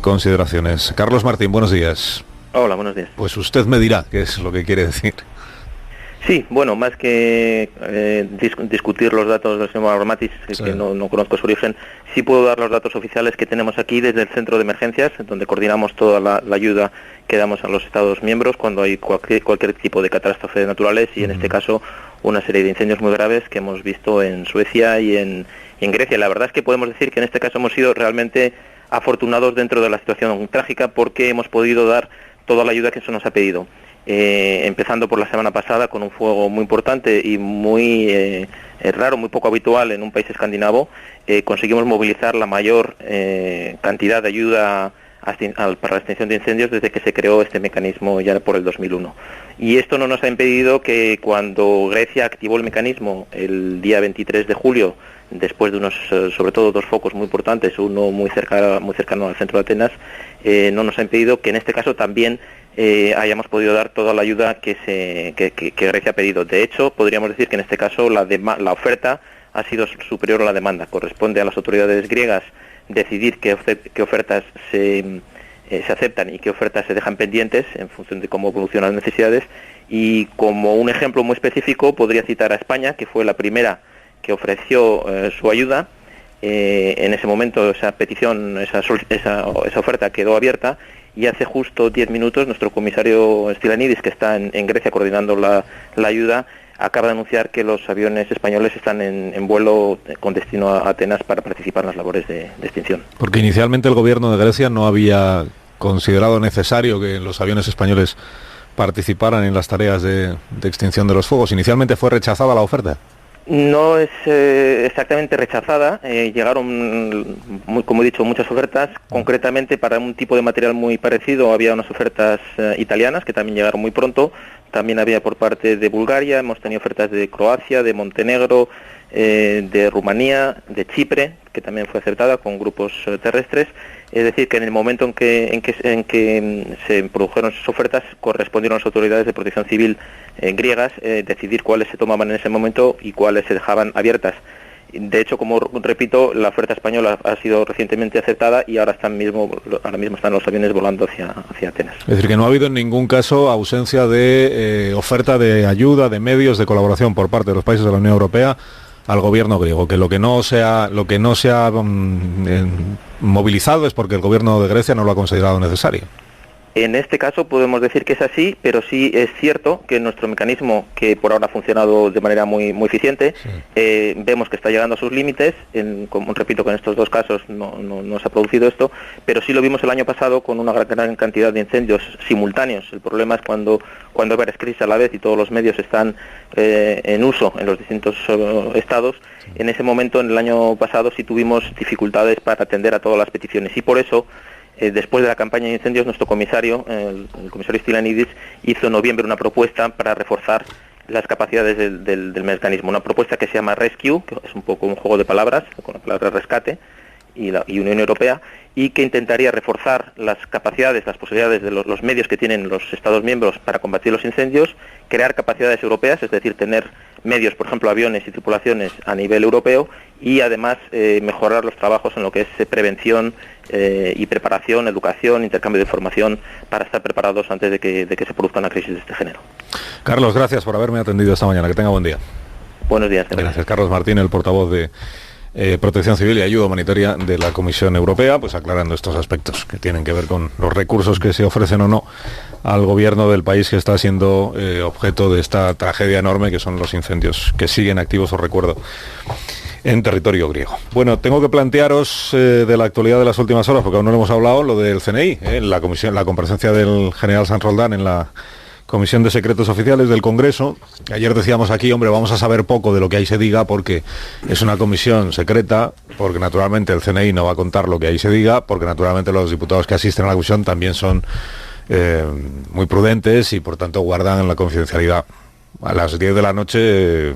consideraciones. Carlos Martín, buenos días. Hola, buenos días. Pues usted me dirá qué es lo que quiere decir. Sí, bueno, más que discutir los datos del señor Mavromatis, sí, que no conozco su origen, sí puedo dar los datos oficiales que tenemos aquí desde el Centro de Emergencias, donde coordinamos toda la ayuda que damos a los Estados miembros cuando hay cualquier tipo de catástrofe naturales, y en este caso una serie de incendios muy graves que hemos visto en Suecia y en Grecia. La verdad es que podemos decir que en este caso hemos sido realmente afortunados dentro de la situación trágica, porque hemos podido dar toda la ayuda que se nos ha pedido. empezando por la semana pasada con un fuego muy importante y muy raro, muy poco habitual en un país escandinavo, conseguimos movilizar la mayor cantidad de ayuda para la extinción de incendios desde que se creó este mecanismo ya por el 2001. Y esto no nos ha impedido que cuando Grecia activó el mecanismo el día 23 de julio, después de unos, sobre todo 2 focos muy importantes, uno muy cercano al centro de Atenas, no nos ha impedido que en este caso también hayamos podido dar toda la ayuda que Grecia ha pedido. De hecho, podríamos decir que en este caso la oferta ha sido superior a la demanda. Corresponde a las autoridades griegas decidir qué ofertas se aceptan y qué ofertas se dejan pendientes en función de cómo evolucionan las necesidades, y como un ejemplo muy específico podría citar a España, que fue la primera que ofreció su ayuda. En ese momento esa petición, esa oferta quedó abierta, y hace justo 10 minutos nuestro comisario Stylianides, que está en Grecia coordinando la ayuda, acaba de anunciar que los aviones españoles están en vuelo con destino a Atenas para participar en las labores de extinción. Porque inicialmente el gobierno de Grecia no había considerado necesario que los aviones españoles participaran en las tareas de extinción de los fuegos. Inicialmente fue rechazada la oferta. No es exactamente rechazada, llegaron, como he dicho, muchas ofertas. Concretamente para un tipo de material muy parecido había unas ofertas italianas que también llegaron muy pronto, también había por parte de Bulgaria, hemos tenido ofertas de Croacia, de Montenegro, de Rumanía, de Chipre, que también fue acertada con grupos terrestres. Es decir, que en el momento en que se produjeron esas ofertas, correspondieron a las autoridades de protección civil griegas decidir cuáles se tomaban en ese momento y cuáles se dejaban abiertas. De hecho, como repito, la oferta española ha sido recientemente aceptada y ahora mismo están los aviones volando hacia Atenas. Es decir, que no ha habido en ningún caso ausencia de oferta de ayuda, de medios, de colaboración por parte de los países de la Unión Europea al gobierno griego, que lo que no se ha movilizado es porque el gobierno de Grecia no lo ha considerado necesario. En este caso podemos decir que es así, pero sí es cierto que nuestro mecanismo, que por ahora ha funcionado de manera muy eficiente, vemos que está llegando a sus límites. Como repito, que en estos 2 casos no se ha producido esto, pero sí lo vimos el año pasado con una gran cantidad de incendios simultáneos. El problema es cuando hay varias crisis a la vez y todos los medios están en uso en los distintos estados. En ese momento, en el año pasado, sí tuvimos dificultades para atender a todas las peticiones, y por eso después de la campaña de incendios, nuestro comisario, el comisario Stylianides, hizo en noviembre una propuesta para reforzar las capacidades del mecanismo. Una propuesta que se llama Rescue, que es un poco un juego de palabras, con la palabra rescate, y Unión Europea, y que intentaría reforzar las capacidades, las posibilidades de los medios que tienen los Estados miembros para combatir los incendios, crear capacidades europeas, es decir, tener medios, por ejemplo, aviones y tripulaciones a nivel europeo, y además mejorar los trabajos en lo que es prevención y preparación, educación, intercambio de información, para estar preparados antes de que se produzca una crisis de este género. Carlos, gracias por haberme atendido esta mañana. Que tenga buen día. Buenos días. Gracias. Carlos Martín, el portavoz de Protección Civil y Ayuda Humanitaria de la Comisión Europea, pues aclarando estos aspectos que tienen que ver con los recursos que se ofrecen o no al gobierno del país que está siendo objeto de esta tragedia enorme que son los incendios que siguen activos, os recuerdo, en territorio griego. Bueno, tengo que plantearos de la actualidad de las últimas horas, porque aún no lo hemos hablado, lo del CNI, la comparecencia del general Sanroldán en la Comisión de Secretos Oficiales del Congreso. Ayer decíamos aquí, hombre, vamos a saber poco de lo que ahí se diga porque es una comisión secreta, porque naturalmente el CNI no va a contar lo que ahí se diga, porque naturalmente los diputados que asisten a la comisión también son muy prudentes y por tanto guardan la confidencialidad. A las 10 de la noche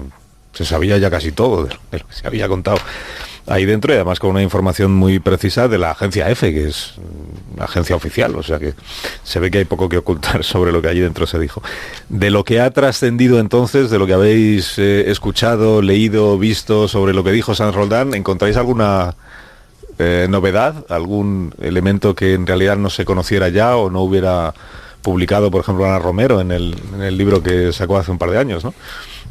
se sabía ya casi todo de lo que se había contado ahí dentro, y además con una información muy precisa de la agencia EFE, que es una agencia oficial, o sea que se ve que hay poco que ocultar sobre lo que allí dentro se dijo. De lo que ha trascendido entonces, de lo que habéis escuchado, leído, visto sobre lo que dijo Sanroldán, ¿encontráis alguna novedad, algún elemento que en realidad no se conociera ya o no hubiera publicado, por ejemplo, Ana Romero en el libro que sacó hace un par de años, ¿no?,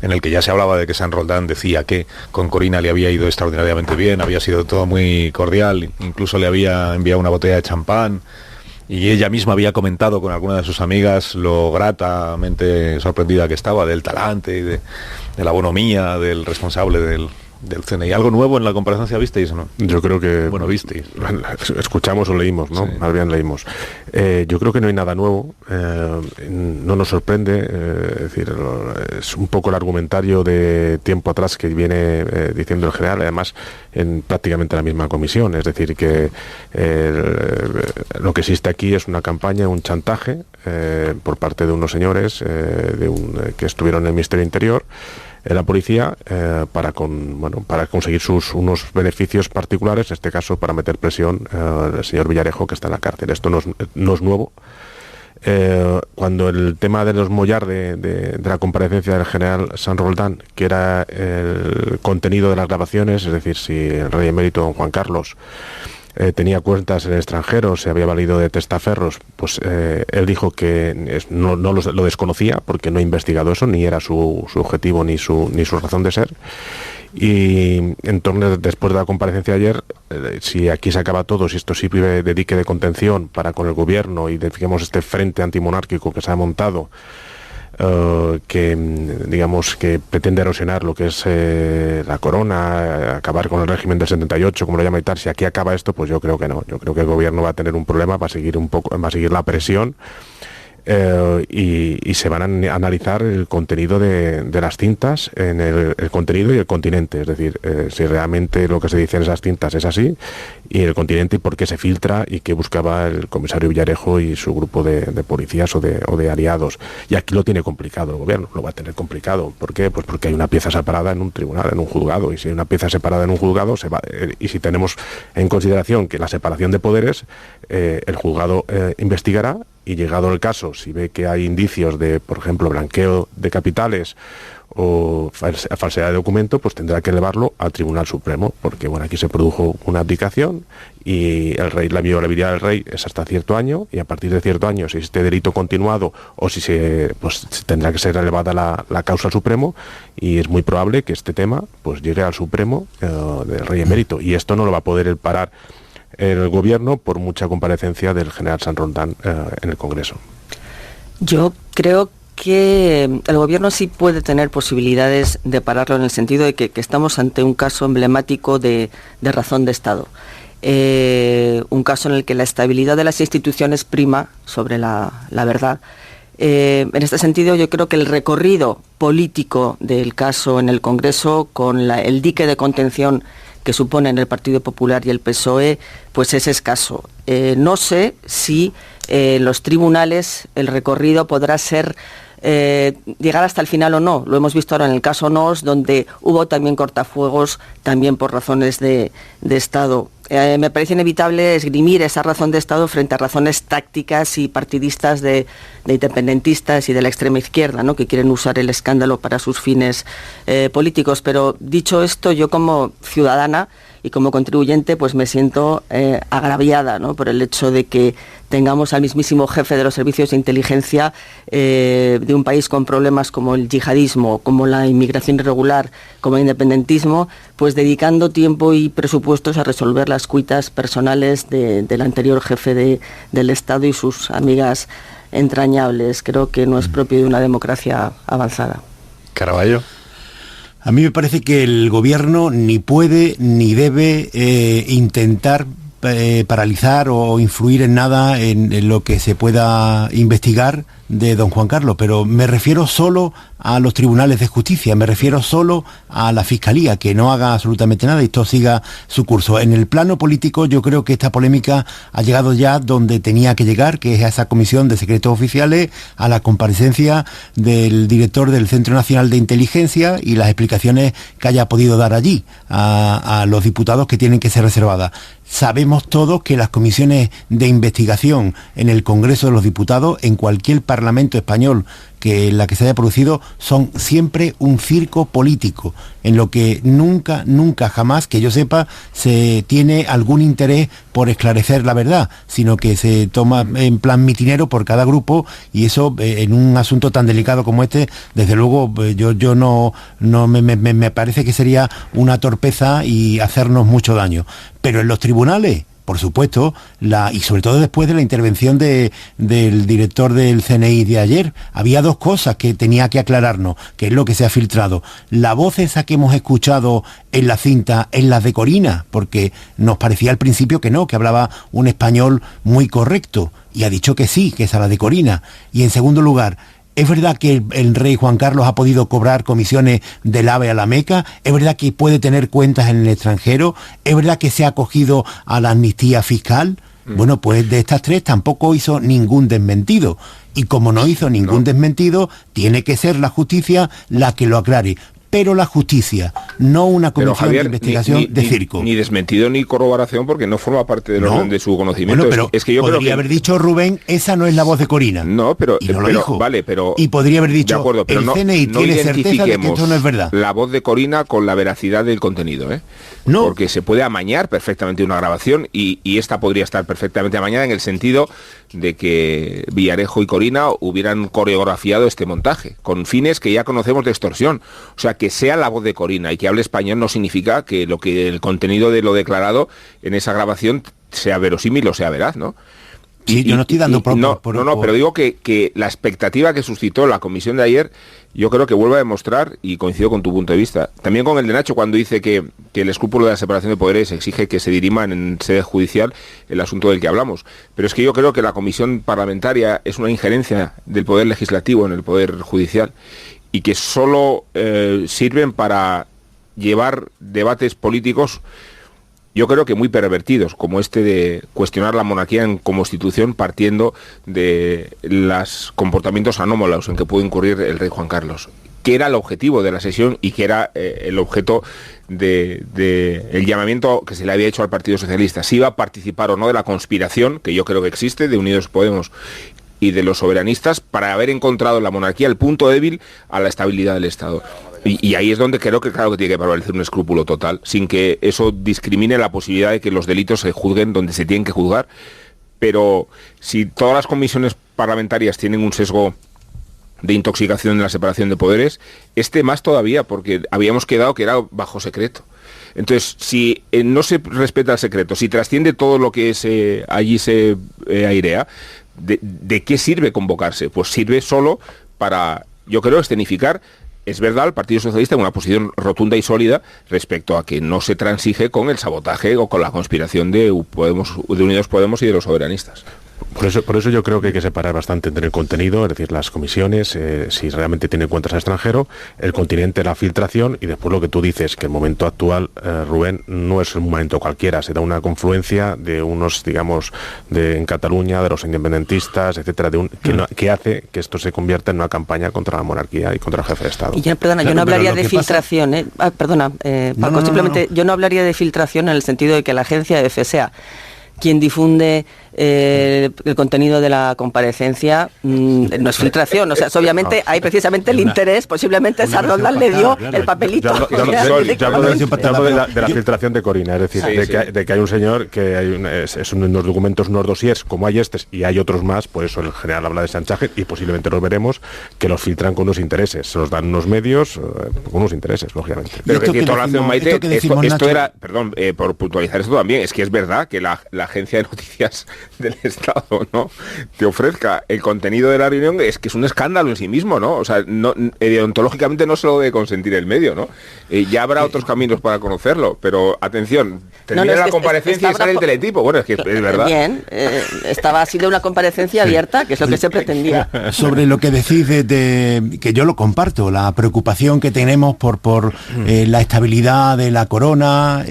en el que ya se hablaba de que Sanroldán decía que con Corina le había ido extraordinariamente bien, había sido todo muy cordial, incluso le había enviado una botella de champán, y ella misma había comentado con alguna de sus amigas lo gratamente sorprendida que estaba del talante y de la bonomía del responsable del CNI. ¿Algo nuevo en la comparecencia visteis o no? Yo creo que... Bueno, visteis. Escuchamos o leímos, ¿no? Sí. Más bien leímos. Yo creo que no hay nada nuevo. No nos sorprende. Es decir, es un poco el argumentario de tiempo atrás que viene diciendo el general, además en prácticamente la misma comisión. Es decir, que lo que existe aquí es una campaña, un chantaje por parte de unos señores que estuvieron en el Ministerio Interior, la policía, para conseguir unos beneficios particulares, en este caso para meter presión al señor Villarejo, que está en la cárcel. Esto no es nuevo. Cuando el tema de los Mollar de la comparecencia del general San Roldán, que era el contenido de las grabaciones, es decir, si el rey emérito don Juan Carlos tenía cuentas en el extranjero, se había valido de testaferros, pues él dijo que no lo desconocía porque no ha investigado eso, ni era su objetivo ni su razón de ser. Y entonces, después de la comparecencia de ayer, si aquí se acaba todo, si esto sí sirve de dique de contención para con el gobierno y digamos este frente antimonárquico que se ha montado, que pretende erosionar lo que es la corona, acabar con el régimen del 78, como lo llama y tal, si aquí acaba esto, pues yo creo que no. Yo creo que el gobierno va a tener un problema, va a seguir la presión. Y se van a analizar el contenido de las cintas, en el contenido y el continente, es decir, si realmente lo que se dice en esas cintas es así, y el continente, y por qué se filtra y qué buscaba el comisario Villarejo y su grupo de policías o de aliados. Y aquí lo tiene complicado el gobierno, lo va a tener complicado. ¿Por qué? Pues porque hay una pieza separada en un tribunal, en un juzgado, y si hay una pieza separada en un juzgado, y si tenemos en consideración que la separación de poderes, el juzgado investigará, y llegado el caso, si ve que hay indicios de, por ejemplo, blanqueo de capitales o falsedad de documento, pues tendrá que elevarlo al Tribunal Supremo, porque bueno, aquí se produjo una abdicación y el rey, la inviolabilidad del rey es hasta cierto año, y a partir de cierto año, si existe delito continuado o si pues tendrá que ser elevada la causa al Supremo, y es muy probable que este tema pues llegue al Supremo del rey emérito, y esto no lo va a poder parar el gobierno por mucha comparecencia del general San Roldán en el Congreso. Yo creo que el gobierno sí puede tener posibilidades de pararlo, en el sentido de que estamos ante un caso emblemático de razón de Estado. Un caso en el que la estabilidad de las instituciones prima sobre la verdad. En este sentido, yo creo que el recorrido político del caso en el Congreso, con el dique de contención que suponen el Partido Popular y el PSOE, pues es escaso. No sé si los tribunales, el recorrido podrá ser llegar hasta el final o no. Lo hemos visto ahora en el caso Noos, donde hubo también cortafuegos, también por razones de Estado. Me parece inevitable esgrimir esa razón de Estado frente a razones tácticas y partidistas de independentistas y de la extrema izquierda, ¿no?, que quieren usar el escándalo para sus fines políticos. Pero dicho esto, yo como ciudadana y como contribuyente pues me siento agraviada, ¿no?, por el hecho de que tengamos al mismísimo jefe de los servicios de inteligencia de un país con problemas como el yihadismo, como la inmigración irregular, como el independentismo, pues dedicando tiempo y presupuestos a resolver las cuitas personales del anterior jefe del Estado y sus amigas entrañables. Creo que no es propio de una democracia avanzada. Caraballo. A mí me parece que el gobierno ni puede ni debe intentar paralizar o influir en nada en lo que se pueda investigar de don Juan Carlos, pero me refiero solo a los tribunales de justicia, me refiero solo a la Fiscalía, que no haga absolutamente nada y esto siga su curso. En el plano político yo creo que esta polémica ha llegado ya donde tenía que llegar, que es a esa comisión de secretos oficiales, a la comparecencia del director del Centro Nacional de Inteligencia y las explicaciones que haya podido dar allí a los diputados, que tienen que ser reservadas. Sabemos todos que las comisiones de investigación en el Congreso de los Diputados, en cualquier Parlamento español que la que se haya producido, son siempre un circo político, en lo que nunca, jamás, que yo sepa, se tiene algún interés por esclarecer la verdad, sino que se toma en plan mitinero por cada grupo, y eso en un asunto tan delicado como este, desde luego yo no me parece que sería una torpeza y hacernos mucho daño. Pero en los tribunales, por supuesto, y sobre todo después de la intervención del director del CNI de ayer, había dos cosas que tenía que aclararnos, que es lo que se ha filtrado. La voz esa que hemos escuchado en la cinta es la de Corina, porque nos parecía al principio que no, que hablaba un español muy correcto, y ha dicho que sí, que es la de Corina. Y en segundo lugar, ¿es verdad que el rey Juan Carlos ha podido cobrar comisiones del AVE a la Meca? ¿Es verdad que puede tener cuentas en el extranjero? ¿Es verdad que se ha acogido a la amnistía fiscal? Bueno, pues de estas tres tampoco hizo ningún desmentido. Y como no hizo ningún desmentido, tiene que ser la justicia la que lo aclare. Pero la justicia, no una comisión Javier, de investigación de circo. Ni desmentido ni corroboración, porque no forma parte del orden de su conocimiento. Bueno, pero es que yo podría creo que haber dicho Rubén, esa no es la voz de Corina. No, pero y no lo dijo. Vale, pero y podría haber dicho, de acuerdo, pero el no, CNI no tiene certeza de que esto no es verdad. La voz de Corina con la veracidad del contenido, ¿eh? No. Porque se puede amañar perfectamente una grabación y esta podría estar perfectamente amañada en el sentido de que Villarejo y Corina hubieran coreografiado este montaje con fines que ya conocemos de extorsión. O sea, que sea la voz de Corina y que hable español no significa que el contenido de lo declarado en esa grabación sea verosímil o sea veraz, ¿no? Sí, yo no estoy dando pero digo que la expectativa que suscitó la comisión de ayer, yo creo que vuelve a demostrar, y coincido con tu punto de vista, también con el de Nacho cuando dice que el escrúpulo de la separación de poderes exige que se diriman en sede judicial el asunto del que hablamos. Pero es que yo creo que la comisión parlamentaria es una injerencia del poder legislativo en el poder judicial y que solo sirven para llevar debates políticos, yo creo que muy pervertidos, como este de cuestionar la monarquía como institución partiendo de los comportamientos anómalos en que puede incurrir el rey Juan Carlos, que era el objetivo de la sesión y que era el objeto el llamamiento que se le había hecho al Partido Socialista, si iba a participar o no de la conspiración, que yo creo que existe, de Unidos Podemos y de los soberanistas, para haber encontrado en la monarquía el punto débil a la estabilidad del Estado. Y ahí es donde creo que claro que tiene que prevalecer un escrúpulo total, sin que eso discrimine la posibilidad de que los delitos se juzguen donde se tienen que juzgar. Pero si todas las comisiones parlamentarias tienen un sesgo de intoxicación en la separación de poderes, más todavía, porque habíamos quedado que era bajo secreto. Entonces, si no se respeta el secreto, si trasciende todo lo que allí se airea, ¿de qué sirve convocarse? Pues sirve solo para, yo creo, escenificar. Es verdad, el Partido Socialista en una posición rotunda y sólida respecto a que no se transige con el sabotaje o con la conspiración de Unidos Podemos y de los soberanistas. Por eso yo creo que hay que separar bastante entre el contenido, es decir, las comisiones, si realmente tienen cuentas al extranjero, el continente, la filtración, y después lo que tú dices, que el momento actual, Rubén, no es un momento cualquiera, se da una confluencia de unos, digamos, en Cataluña, de los independentistas, etcétera, que hace que esto se convierta en una campaña contra la monarquía y contra el jefe de Estado. Y yo no hablaría de filtración, Paco, simplemente yo no hablaría de filtración en el sentido de que la agencia de EFE sea quien difunde el contenido de la comparecencia, no es filtración, o sea, obviamente hay precisamente el interés, posiblemente Sardón le dio el papelito. Yo hablo de la filtración de Corina, es decir, de que hay un señor que es unos documentos, unos dossiers, como hay y hay otros más, por eso el general habla de chantaje, y posiblemente los veremos, que los filtran con unos intereses, se los dan unos medios con unos intereses, lógicamente. Pero que toda la acción, Maite, esto era, perdón, por puntualizar esto también, es que es verdad que la agencia de noticias del Estado, ¿no?, te ofrezca el contenido de la reunión, es que es un escándalo en sí mismo, ¿no? O sea, deontológicamente no se lo debe consentir el medio, ¿no? Ya habrá otros caminos para conocerlo, pero atención, termina la comparecencia y sale el teletipo. Bueno, es que es verdad. Bien, ha sido una comparecencia abierta, que es lo que se pretendía. Sobre lo que decís que yo lo comparto, la preocupación que tenemos por la estabilidad de la corona.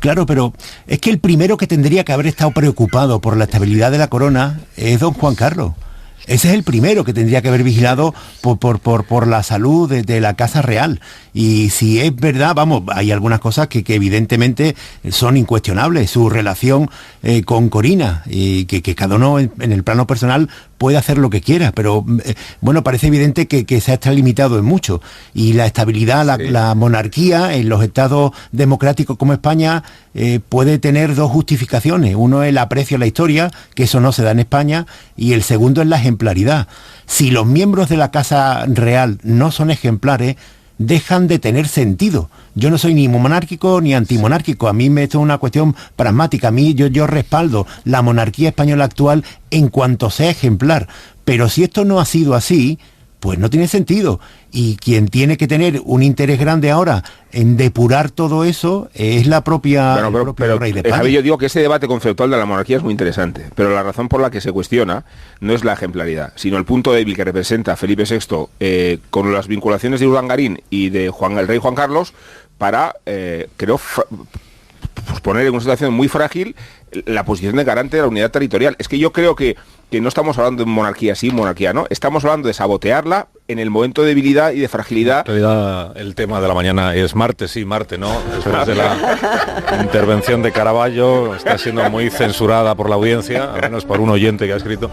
Claro, pero es que el primero que tendría que haber estado preocupado por la estabilidad de la corona es don Juan Carlos. Ese es el primero que tendría que haber vigilado por la salud de la Casa Real. Y si es verdad, hay algunas cosas que evidentemente son incuestionables. Su relación con Corina, y que cada uno en el plano personal puede hacer lo que quiera, pero parece evidente que se ha extralimitado en mucho. Y la estabilidad, la monarquía en los estados democráticos como España puede tener dos justificaciones. Uno es el aprecio a la historia, que eso no se da en España, y el segundo es la ejemplaridad. Si los miembros de la Casa Real no son ejemplares, dejan de tener sentido. Yo no soy ni monárquico ni antimonárquico, a mí esto es una cuestión pragmática, a mí yo respaldo la monarquía española actual en cuanto sea ejemplar, pero si esto no ha sido así, pues no tiene sentido. Y quien tiene que tener un interés grande ahora en depurar todo eso es la propia el propio rey de España. Javier, yo digo que ese debate conceptual de la monarquía es muy interesante, pero la razón por la que se cuestiona no es la ejemplaridad, sino el punto débil que representa Felipe VI con las vinculaciones de Urdangarín y de el rey Juan Carlos para, poner en una situación muy frágil la posición de garante de la unidad territorial. Es que yo creo que no estamos hablando de monarquía sí, monarquía no, estamos hablando de sabotearla en el momento de debilidad y de fragilidad. En realidad el tema de la mañana es Marte sí, Marte no. Después de la intervención de Caravaggio está siendo muy censurada por la audiencia, al menos por un oyente que ha escrito,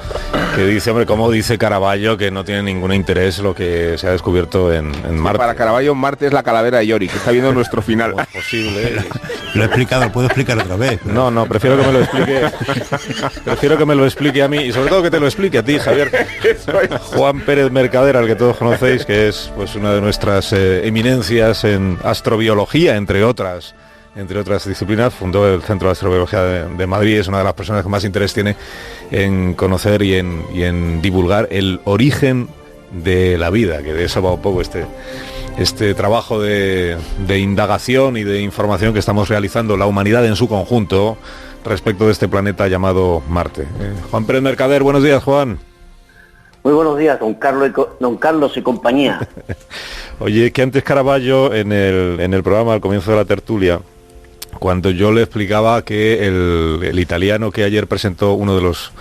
que dice, hombre, ¿cómo dice Caravaggio que no tiene ningún interés lo que se ha descubierto en Marte? Para Caravaggio Marte es la calavera de Yori, que está viendo nuestro final. ¿Cómo es posible? Lo he explicado, lo puedo explicar otra vez. No, prefiero que me lo explique. Prefiero que me lo explique a mí y sobre todo que te lo explique a ti, Javier. Juan Pérez Mercader, al que todos conocéis, que es pues una de nuestras eminencias en astrobiología, entre otras disciplinas, fundó el Centro de Astrobiología de Madrid, es una de las personas que más interés tiene en conocer y en divulgar el origen de la vida, que de eso va un poco este trabajo de indagación y de información que estamos realizando la humanidad en su conjunto respecto de este planeta llamado Marte. Juan Pérez Mercader, buenos días, Juan. Muy buenos días, don Carlos y compañía. Oye, que antes Caravaggio en el programa al comienzo de la tertulia, cuando yo le explicaba que el italiano que ayer presentó, uno de los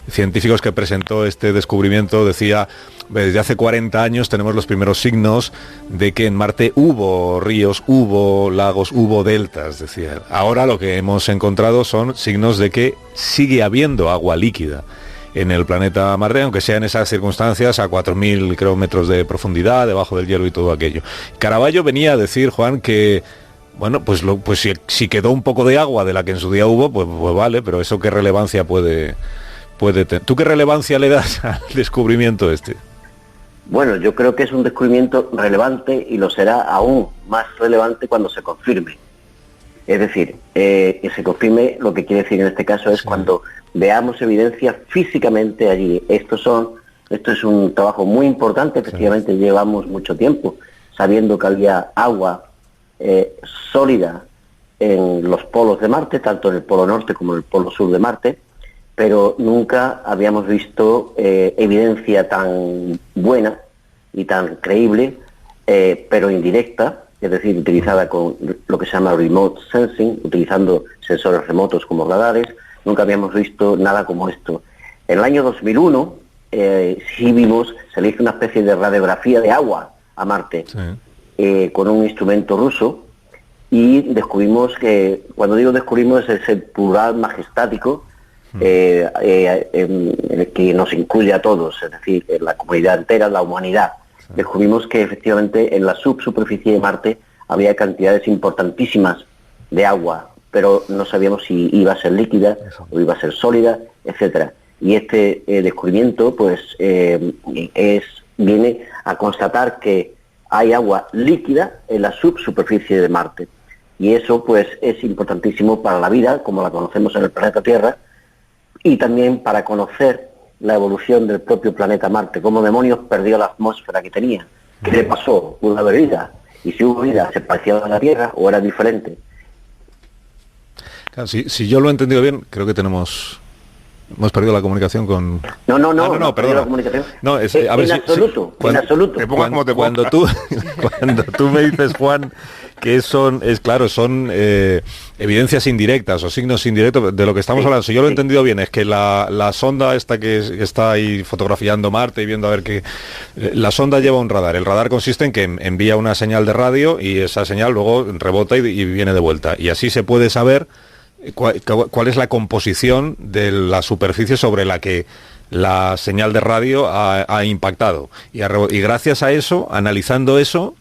científicos que presentó este descubrimiento, decía, desde hace 40 años tenemos los primeros signos de que en Marte hubo ríos, hubo lagos, hubo deltas, decía. Ahora lo que hemos encontrado son signos de que sigue habiendo agua líquida en el planeta Marte, aunque sea en esas circunstancias a 4.000 metros de profundidad, debajo del hielo y todo aquello. Caravaggio venía a decir, Juan, que bueno, pues si quedó un poco de agua de la que en su día hubo, pues vale, pero eso qué relevancia puede tener. ¿Tú qué relevancia le das al descubrimiento este? Bueno, yo creo que es un descubrimiento relevante y lo será aún más relevante cuando se confirme. Es decir, que se confirme, lo que quiere decir en este caso es cuando veamos evidencia físicamente allí. Esto es un trabajo muy importante, efectivamente llevamos mucho tiempo sabiendo que había agua sólida en los polos de Marte, tanto en el polo norte como en el polo sur de Marte, pero nunca habíamos visto evidencia tan buena y tan creíble, pero indirecta, es decir, utilizada con lo que se llama remote sensing, utilizando sensores remotos como radares. Nunca habíamos visto nada como esto. En el año 2001 sí vimos, se le hizo una especie de radiografía de agua a Marte, con un instrumento ruso, y descubrimos que, cuando digo descubrimos, es el plural majestático, que nos incluye a todos, es decir, en la comunidad entera, la humanidad. Descubrimos que efectivamente en la subsuperficie de Marte había cantidades importantísimas de agua, pero no sabíamos si iba a ser líquida o iba a ser sólida, etcétera. Y este descubrimiento pues viene a constatar que hay agua líquida en la subsuperficie de Marte, y eso pues es importantísimo para la vida como la conocemos en el planeta Tierra, y también para conocer la evolución del propio planeta Marte, cómo demonios perdió la atmósfera que tenía, qué le pasó, pudo haber vida, y si hubo vida, ¿se parecía a la Tierra o era diferente? Claro, si yo lo he entendido bien, creo que hemos perdido la comunicación con... No, perdón. La comunicación. No, a ver, en absoluto. Cuando tú me dices, Juan, que son evidencias indirectas o signos indirectos de lo que estamos hablando. Si yo lo he entendido bien, es que la sonda esta que está ahí fotografiando Marte y viendo a ver qué... La sonda lleva un radar. El radar consiste en que envía una señal de radio y esa señal luego rebota y viene de vuelta. Y así se puede saber cuál es la composición de la superficie sobre la que la señal de radio ha impactado. Y gracias a eso, analizando eso,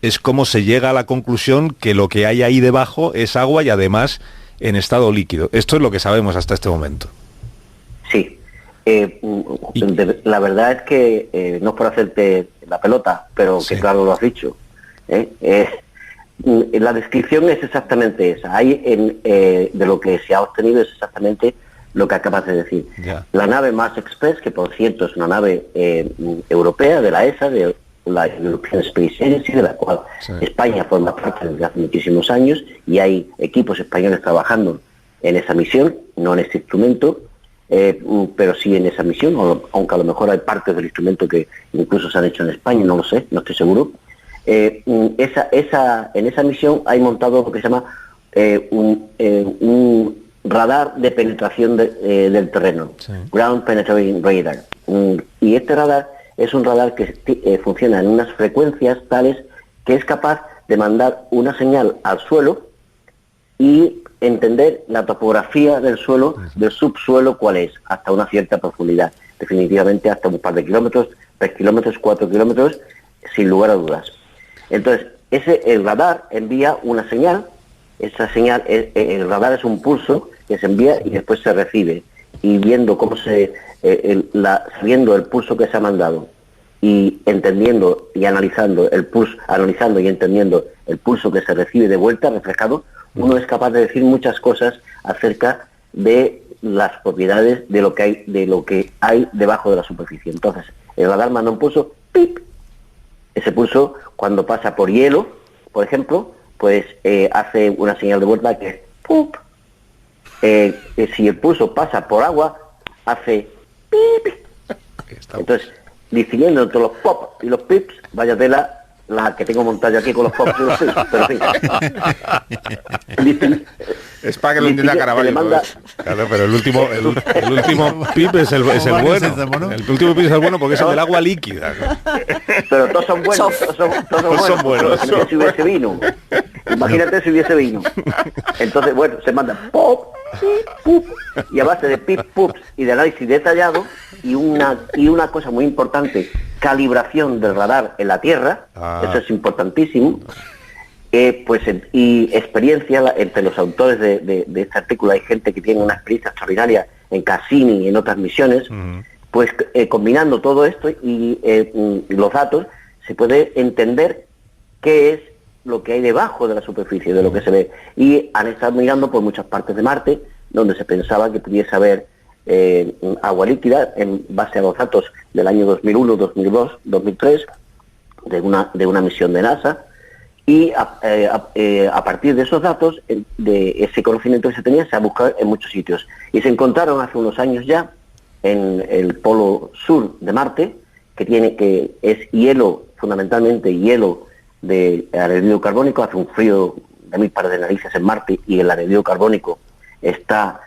es como se llega a la conclusión que lo que hay ahí debajo es agua y además en estado líquido. Esto es lo que sabemos hasta este momento. Sí. La verdad es que, no es por hacerte la pelota, pero que claro lo has dicho, La descripción es exactamente esa. De lo que se ha obtenido es exactamente lo que acabas de decir. Ya. La nave Mars Express, que por cierto es una nave europea de la ESA, de la European Space Agency, de la cual España forma parte desde hace muchísimos años, y hay equipos españoles trabajando en esa misión, no en este instrumento, pero sí en esa misión, aunque a lo mejor hay partes del instrumento que incluso se han hecho en España, no lo sé, no estoy seguro. En esa misión hay montado lo que se llama un radar de penetración del terreno, Ground Penetrating Radar. Y este radar es un radar que funciona en unas frecuencias tales que es capaz de mandar una señal al suelo y entender la topografía del suelo, del subsuelo, cuál es, hasta una cierta profundidad. Definitivamente hasta un par de kilómetros, 3 kilómetros, 4 kilómetros, sin lugar a dudas. Entonces, el radar envía una señal, esa señal, el radar es un pulso que se envía y después se recibe. Y viendo cómo sabiendo el pulso que se ha mandado y entendiendo y analizando el pulso, analizando y entendiendo el pulso que se recibe de vuelta reflejado, uno es capaz de decir muchas cosas acerca de las propiedades de lo que hay debajo de la superficie. Entonces, el radar manda un pulso, ¡pip! Ese pulso, cuando pasa por hielo, por ejemplo, pues hace una señal de vuelta que es ¡pup! Si el pulso pasa por agua, hace ¡pip! Entonces, distinguiendo entre los pop y los pips, vaya tela la que tengo montada aquí con los pops y los pips, pero en fin. Es para que lo entienda Caraballo. Claro, pero el último pip es el bueno. El último pip es el bueno porque es el del agua líquida. Pero todos son buenos. Todos son buenos. Si hubiese vino. Imagínate si hubiese vino. Entonces, bueno, se manda pop, pup, y a base de pip, pups y de análisis detallado y una cosa muy importante, calibración del radar en la Tierra, eso es importantísimo. Y experiencia entre los autores de este artículo, hay gente que tiene una experiencia extraordinaria en Cassini y en otras misiones, pues combinando todo esto y los datos, se puede entender qué es lo que hay debajo de la superficie, de lo que se ve. Y han estado mirando por muchas partes de Marte, donde se pensaba que pudiese haber agua líquida, en base a los datos del año 2001, 2002, 2003, de una misión de NASA. Y a partir de esos datos, de ese conocimiento que se tenía, se ha buscado en muchos sitios. Y se encontraron hace unos años ya, en el polo sur de Marte, que es hielo, fundamentalmente hielo de anhídrido carbónico. Hace un frío de 1000 pares de narices en Marte y el anhídrido carbónico está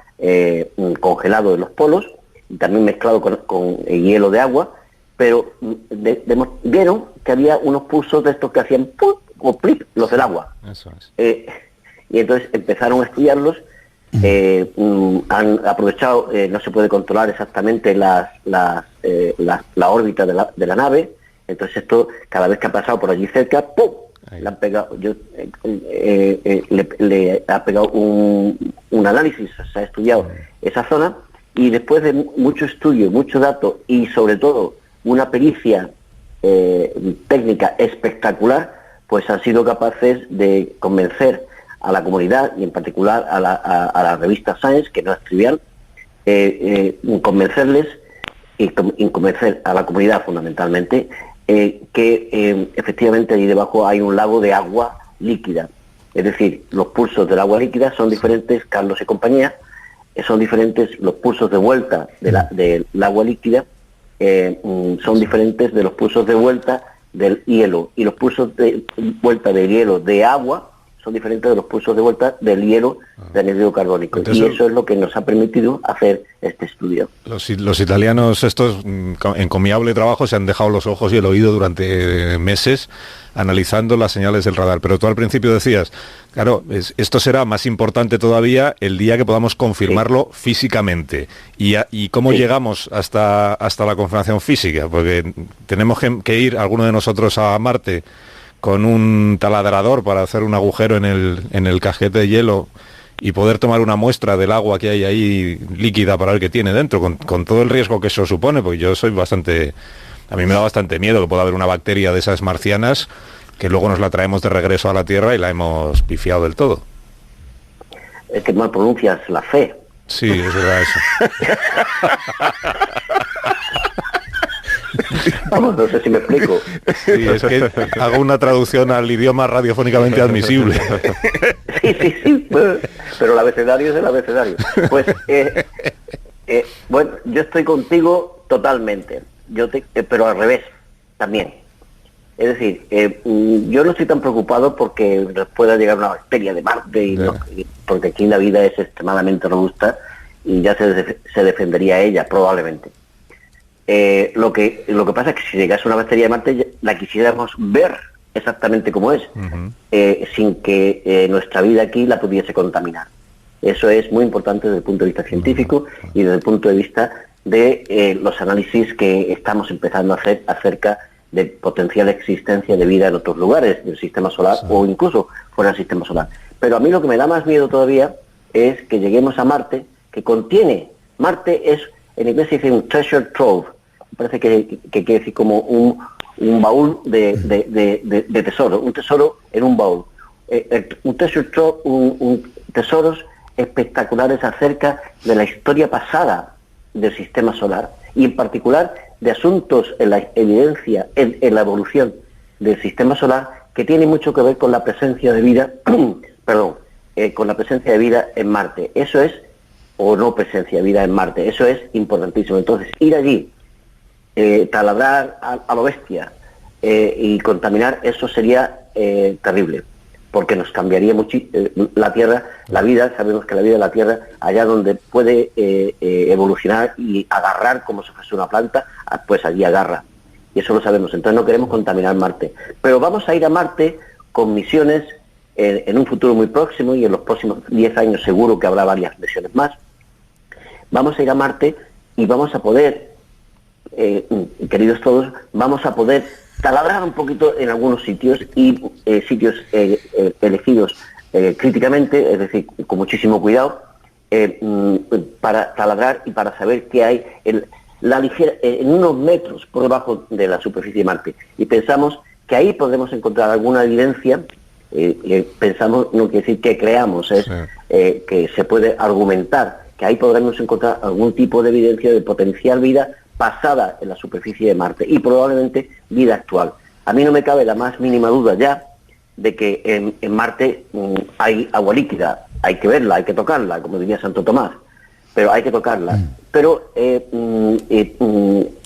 congelado en los polos y también mezclado con el hielo de agua, pero vieron que había unos pulsos de estos que hacían ¡pum! O plip, los del agua. Eso es. Y entonces empezaron a estudiarlos, han aprovechado, no se puede controlar exactamente la órbita de la nave, entonces esto, cada vez que ha pasado por allí cerca, ¡pum! Le han pegado, le ha pegado un análisis, se ha estudiado esa zona, y después de mucho estudio, mucho dato y sobre todo una pericia técnica espectacular, pues han sido capaces de convencer a la comunidad y en particular a la revista Science, que no es trivial, convencerles y convencer a la comunidad fundamentalmente que efectivamente ahí debajo hay un lago de agua líquida. Es decir, los pulsos del agua líquida son diferentes, Carlos y compañía, son diferentes los pulsos de vuelta del agua líquida, son diferentes de los pulsos de vuelta del hielo, y los pulsos de vuelta del hielo de agua son diferentes de los pulsos de vuelta del hielo de anhídrido carbónico. Entonces, y eso es lo que nos ha permitido hacer este estudio. Los italianos, estos encomiable trabajo, se han dejado los ojos y el oído durante meses analizando las señales del radar. Pero tú al principio decías, claro, esto será más importante todavía el día que podamos confirmarlo físicamente. ¿Y cómo llegamos hasta la confirmación física? Porque tenemos que ir, alguno de nosotros, a Marte con un taladrador para hacer un agujero en el cajete de hielo y poder tomar una muestra del agua que hay ahí líquida para ver qué tiene dentro, con todo el riesgo que eso supone, porque yo soy a mí me da bastante miedo que pueda haber una bacteria de esas marcianas que luego nos la traemos de regreso a la Tierra y la hemos pifiado del todo. Es que mal pronuncias la fe. Sí, es verdad eso. Vamos, no sé si me explico. Sí, es que hago una traducción al idioma radiofónicamente admisible. Sí, pero el abecedario es el abecedario. Pues, bueno, yo estoy contigo totalmente, pero al revés, también. Es decir, yo no estoy tan preocupado porque nos pueda llegar una bacteria de Marte, porque aquí la vida es extremadamente robusta y ya se defendería ella, probablemente. Lo que pasa es que si llegase una bacteria de Marte, la quisiéramos ver exactamente como es, sin que nuestra vida aquí la pudiese contaminar. Eso es muy importante desde el punto de vista científico y desde el punto de vista de los análisis que estamos empezando a hacer acerca de potencial existencia de vida en otros lugares del sistema solar o incluso fuera del sistema solar. Pero a mí lo que me da más miedo todavía es que lleguemos a Marte, que contiene, Marte es, en inglés se dice un treasure trove, parece que quiere decir como un baúl de tesoro, un tesoro en un baúl. Un treasure trove, un tesoros espectaculares acerca de la historia pasada del sistema solar y en particular de asuntos en la evidencia, en la evolución del sistema solar que tiene mucho que ver con la presencia de vida, con la presencia de vida en Marte. Eso es, o no presencia de vida en Marte, eso es importantísimo. Entonces, ir allí, taladrar a lo bestia y contaminar, eso sería terrible, porque nos cambiaría mucho la Tierra, la vida. Sabemos que la vida de la Tierra, allá donde puede evolucionar y agarrar como si fuese una planta, pues allí agarra. Y eso lo sabemos. Entonces no queremos contaminar Marte. Pero vamos a ir a Marte con misiones en un futuro muy próximo, y en los próximos 10 años seguro que habrá varias misiones más. Vamos a ir a Marte y vamos a poder, queridos todos, vamos a poder taladrar un poquito en algunos sitios y sitios elegidos críticamente, es decir, con muchísimo cuidado, para taladrar y para saber qué hay en unos metros por debajo de la superficie de Marte. Y pensamos que ahí podemos encontrar alguna evidencia, pensamos, no quiere decir que creamos, es que se puede argumentar que ahí podremos encontrar algún tipo de evidencia de potencial vida pasada en la superficie de Marte y probablemente vida actual. A mí no me cabe la más mínima duda ya de que en Marte hay agua líquida. Hay que verla, hay que tocarla, como diría Santo Tomás, pero hay que tocarla. Pero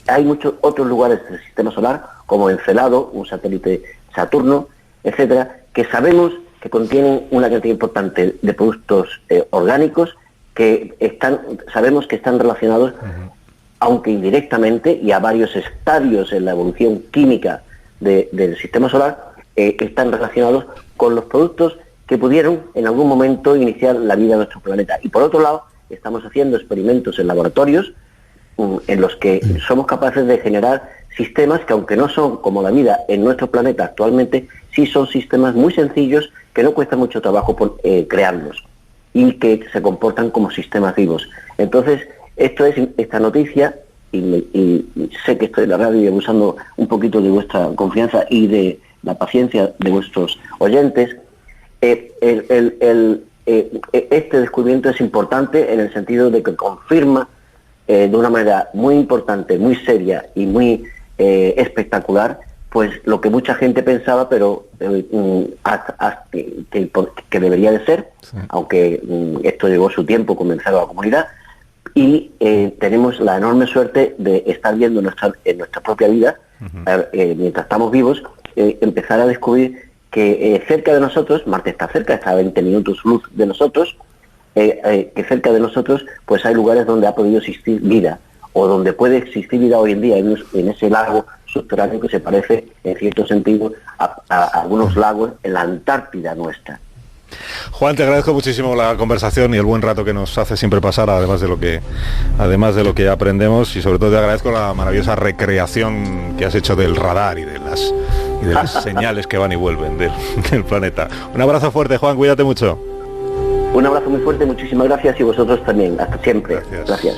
hay muchos otros lugares del sistema solar, como Encelado, un satélite Saturno, etcétera, que sabemos que contienen una cantidad importante de productos orgánicos que sabemos que están relacionados, aunque indirectamente, y a varios estadios en la evolución química del sistema solar, están relacionados con los productos que pudieron en algún momento iniciar la vida de nuestro planeta. Y por otro lado, estamos haciendo experimentos en laboratorios en los que somos capaces de generar sistemas que, aunque no son como la vida en nuestro planeta actualmente, sí son sistemas muy sencillos que no cuesta mucho trabajo crearlos y que se comportan como sistemas vivos. Entonces, esta noticia, y sé que estoy en la radio y abusando un poquito de vuestra confianza y de la paciencia de vuestros oyentes, este descubrimiento es importante en el sentido de que confirma de una manera muy importante, muy seria y muy espectacular, pues lo que mucha gente pensaba, pero que debería de ser, aunque esto llevó su tiempo convencer a la comunidad. Y tenemos la enorme suerte de estar viendo en nuestra propia vida, mientras estamos vivos, empezar a descubrir que cerca de nosotros, Marte está cerca, está a 20 minutos luz de nosotros, que cerca de nosotros pues hay lugares donde ha podido existir vida, o donde puede existir vida hoy en día, en ese lago subterráneo que se parece en cierto sentido a algunos lagos en la Antártida nuestra. Juan, te agradezco muchísimo la conversación y el buen rato que nos hace siempre pasar, además de lo que aprendemos, y sobre todo te agradezco la maravillosa recreación que has hecho del radar y de las señales que van y vuelven del planeta. Un abrazo fuerte, Juan, cuídate mucho. Un abrazo muy fuerte, muchísimas gracias, y vosotros también, hasta siempre. Gracias.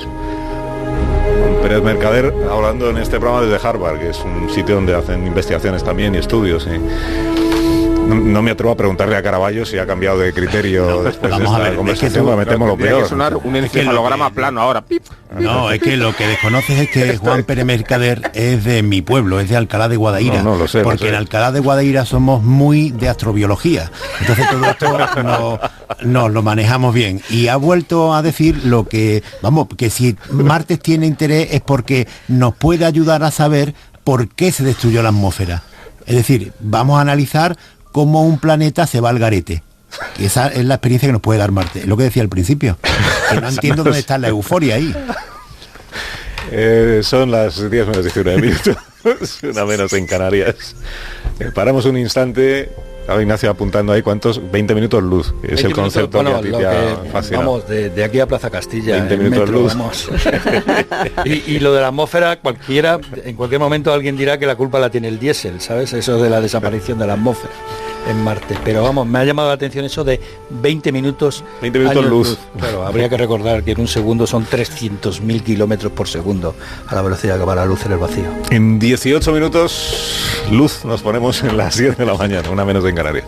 Pérez Mercader, hablando en este programa desde Harvard, que es un sitio donde hacen investigaciones también y estudios. No me atrevo a preguntarle a Caravaggio si ha cambiado de criterio después de esta conversación, me metemos lo peor. Que sonar un encefalograma plano ahora. ¡Pip! No, es que lo que desconoces es que Juan Pérez Mercader es de mi pueblo, es de Alcalá de Guadaira. No, lo sé. Porque en Alcalá de Guadaira somos muy de astrobiología. Entonces todo esto nos lo manejamos bien. Y ha vuelto a decir lo que, vamos, que si Marte tiene interés es porque nos puede ayudar a saber por qué se destruyó la atmósfera. Es decir, vamos a analizar cómo un planeta se va al garete. Y esa es la experiencia que nos puede dar Marte. Es lo que decía al principio. Que no entiendo dónde está la euforia ahí. Son las 10:19 minutos. Una menos en Canarias. Paramos un instante. Estaba Ignacio apuntando ahí cuántos, 20 minutos luz, es el concepto bueno, que a ti te ha fascinado. Vamos, de aquí a Plaza Castilla, 20 minutos metro, luz. Vamos. y lo de la atmósfera, en cualquier momento alguien dirá que la culpa la tiene el diésel, ¿sabes? Eso de la desaparición de la atmósfera en Marte. Pero vamos, me ha llamado la atención eso de 20 minutos luz. Claro, habría que recordar que en un segundo son 300.000 kilómetros por segundo a la velocidad que va la luz en el vacío. En 18 minutos luz nos ponemos en las 10 de la mañana, una menos en Canarias.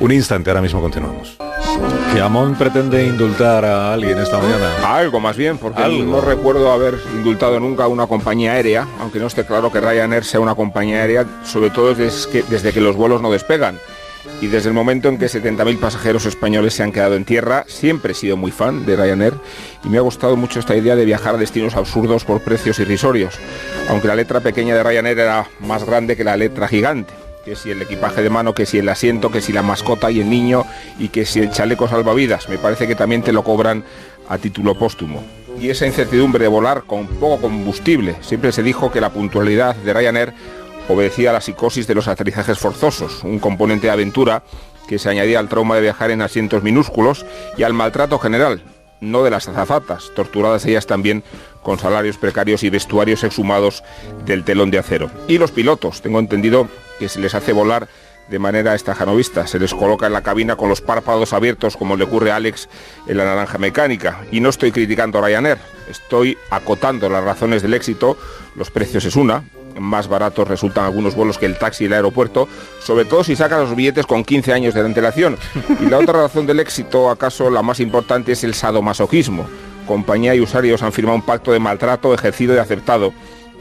Un instante, ahora mismo continuamos. Que Amón pretende indultar a alguien esta mañana. Algo más bien, porque no recuerdo haber indultado nunca a una compañía aérea, aunque no esté claro que Ryanair sea una compañía aérea, sobre todo desde que los vuelos no despegan. Y desde el momento en que 70.000 pasajeros españoles se han quedado en tierra, siempre he sido muy fan de Ryanair y me ha gustado mucho esta idea de viajar a destinos absurdos por precios irrisorios, aunque la letra pequeña de Ryanair era más grande que la letra gigante, que si el equipaje de mano, que si el asiento, que si la mascota y el niño y que si el chaleco salvavidas. Me parece que también te lo cobran a título póstumo. Y esa incertidumbre de volar con poco combustible. Siempre se dijo que la puntualidad de Ryanair obedecía a la psicosis de los aterrizajes forzosos, un componente de aventura que se añadía al trauma de viajar en asientos minúsculos y al maltrato general, no de las azafatas, torturadas ellas también con salarios precarios y vestuarios exhumados del telón de acero. Y los pilotos, tengo entendido que se les hace volar de manera estajanovista, se les coloca en la cabina con los párpados abiertos como le ocurre a Alex en La Naranja Mecánica. Y no estoy criticando a Ryanair, estoy acotando las razones del éxito. Los precios es una, más baratos resultan algunos vuelos que el taxi y el aeropuerto, sobre todo si sacas los billetes con 15 años de antelación. Y la otra razón del éxito, acaso la más importante, es el sadomasoquismo. Compañía y usuarios han firmado un pacto de maltrato ejercido y aceptado.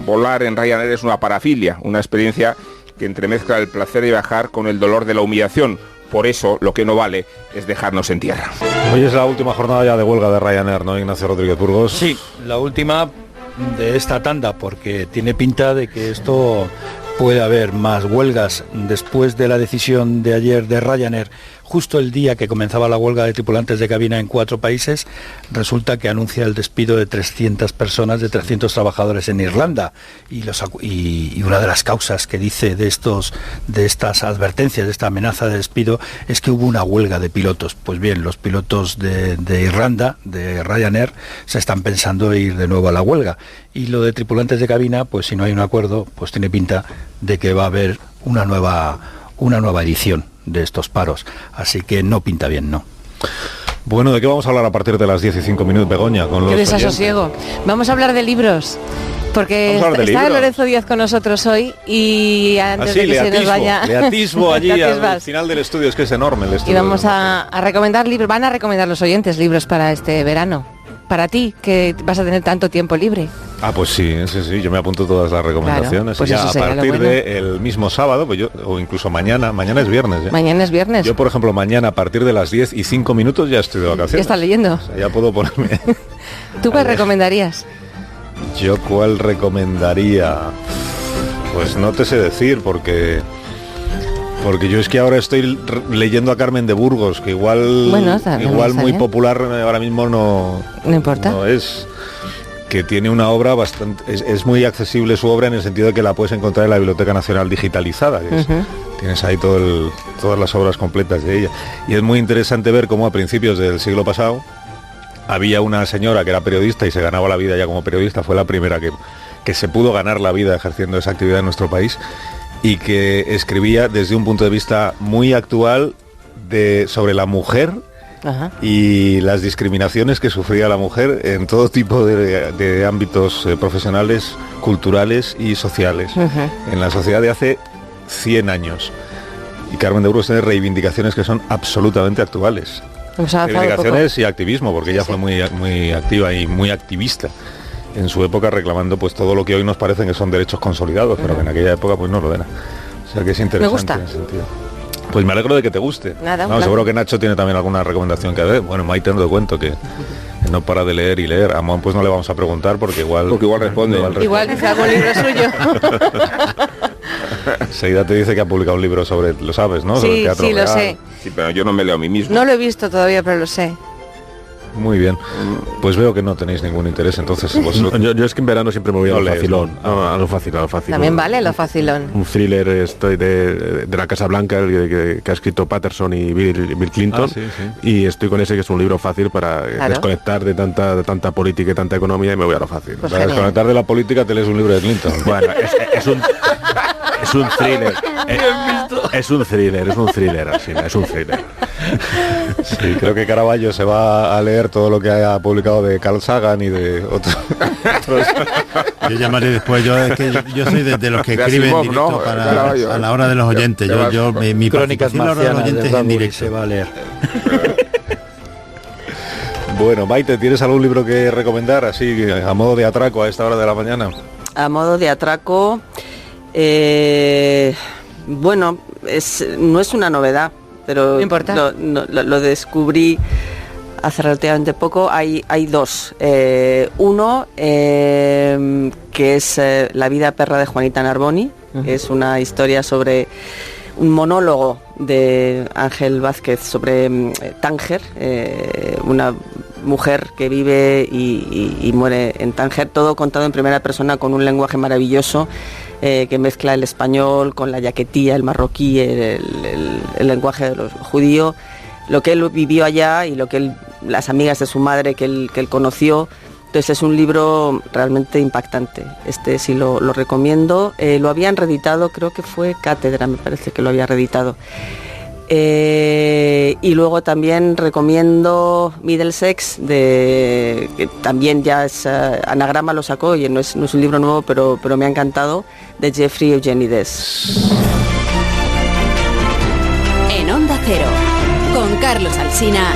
Volar en Ryanair es una parafilia, una experiencia que entremezcla el placer de viajar con el dolor de la humillación. Por eso, lo que no vale es dejarnos en tierra. Hoy es la última jornada ya de huelga de Ryanair, ¿no, Ignacio Rodríguez Burgos? Sí, la última de esta tanda, porque tiene pinta de que esto puede haber más huelgas después de la decisión de ayer de Ryanair. Justo el día que comenzaba la huelga de tripulantes de cabina en 4 países, resulta que anuncia el despido de 300 personas, de 300 trabajadores en Irlanda. Y una de las causas que dice de estas advertencias, de esta amenaza de despido, es que hubo una huelga de pilotos. Pues bien, los pilotos de Irlanda, de Ryanair, se están pensando ir de nuevo a la huelga. Y lo de tripulantes de cabina, pues si no hay un acuerdo, pues tiene pinta de que va a haber una nueva edición de estos paros, así que no pinta bien, no. Bueno, ¿de qué vamos a hablar a partir de las 15 minutos, Begoña? Con los qué desasosiego. Vamos a hablar de libros, porque está Lorenzo Díaz con nosotros hoy y antes de que se nos vaya... Le atisbo allí al final del estudio, es que es enorme el estudio. Y vamos a recomendar libros, van a recomendar los oyentes libros para este verano. Para ti, que vas a tener tanto tiempo libre. Ah, pues sí, yo me apunto todas las recomendaciones. Claro, pues ya eso a partir del mismo sábado, pues o incluso mañana es viernes. ¿ya? Mañana es viernes. Yo, por ejemplo, mañana a partir de las 10:05 ya estoy de vacaciones. ¿Ya estás leyendo? O sea, ya puedo ponerme... ¿Tú cuál recomendarías? Yo cuál recomendaría... Pues no te sé decir, porque yo es que ahora estoy leyendo a Carmen de Burgos, que igual muy popular ahora mismo no importa. No es, que tiene una obra bastante, es muy accesible su obra en el sentido de que la puedes encontrar en la Biblioteca Nacional digitalizada, que es, tienes ahí todas las obras completas de ella. Y es muy interesante ver cómo a principios del siglo pasado había una señora que era periodista y se ganaba la vida ya como periodista, fue la primera que se pudo ganar la vida ejerciendo esa actividad en nuestro país, y que escribía desde un punto de vista muy actual sobre la mujer. Ajá. Y las discriminaciones que sufría la mujer en todo tipo de ámbitos profesionales, culturales y sociales, en la sociedad de hace 100 años. Y Carmen de Burgos tiene reivindicaciones que son absolutamente actuales. Reivindicaciones y activismo, porque ella fue muy activa y muy activista en su época, reclamando pues todo lo que hoy nos parecen que son derechos consolidados, pero que en aquella época pues no lo era. O sea que es interesante. Me gusta. En ese sentido. Pues me alegro de que te guste. Nada, no, seguro que Nacho tiene también alguna recomendación que hacer. Bueno, Maite no te cuento que no para de leer y leer. A Mon pues no le vamos a preguntar porque igual responde. Igual dice algún libro suyo. Seguida te dice que ha publicado un libro sobre, lo sabes, ¿no? Sí, sobre el teatro real. Lo sé. Sí, pero yo no me leo a mí mismo. No lo he visto todavía, pero lo sé. Muy bien, pues veo que no tenéis ningún interés, entonces yo es que en verano siempre me voy a lo facilón, a lo fácil. También vale lo facilón. Un thriller estoy de la Casa Blanca, que ha escrito Patterson y Bill Clinton, y estoy con ese, que es un libro fácil para desconectar de tanta política y tanta economía, y me voy a lo fácil. Pues para desconectar de la política te lees un libro de Clinton. Bueno, es un thriller. Es un thriller, al final, es un thriller. Sí, creo que Caravaggio se va a leer todo lo que haya publicado de Carl Sagan y de otros. Yo llamaré después, yo soy de los que escriben en directo, ¿no? A la hora de los oyentes. Mi Crónicas marcianas de en directo se va a leer. Bueno, Maite, ¿tienes algún libro que recomendar así a modo de atraco a esta hora de la mañana? A modo de atraco, bueno, no es una novedad, pero lo descubrí hace relativamente poco. Hay dos. Uno, que es La vida perra de Juanita Narboni, que es una historia sobre un monólogo de Ángel Vázquez sobre Tánger, una mujer que vive y muere en Tánger, todo contado en primera persona con un lenguaje maravilloso que mezcla el español con la yaquetía, el marroquí, el lenguaje de los judíos, lo que él vivió allá y lo que las amigas de su madre que él conoció. Entonces es un libro realmente impactante. Este sí lo recomiendo. Lo habían reeditado, creo que fue Cátedra, me parece que lo había reeditado. Y luego también recomiendo Middlesex, que también ya es Anagrama lo sacó y no es un libro nuevo, pero me ha encantado, de Jeffrey Eugenides. En Onda Cero, con Carlos Alsina,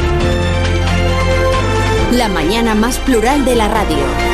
la mañana más plural de la radio.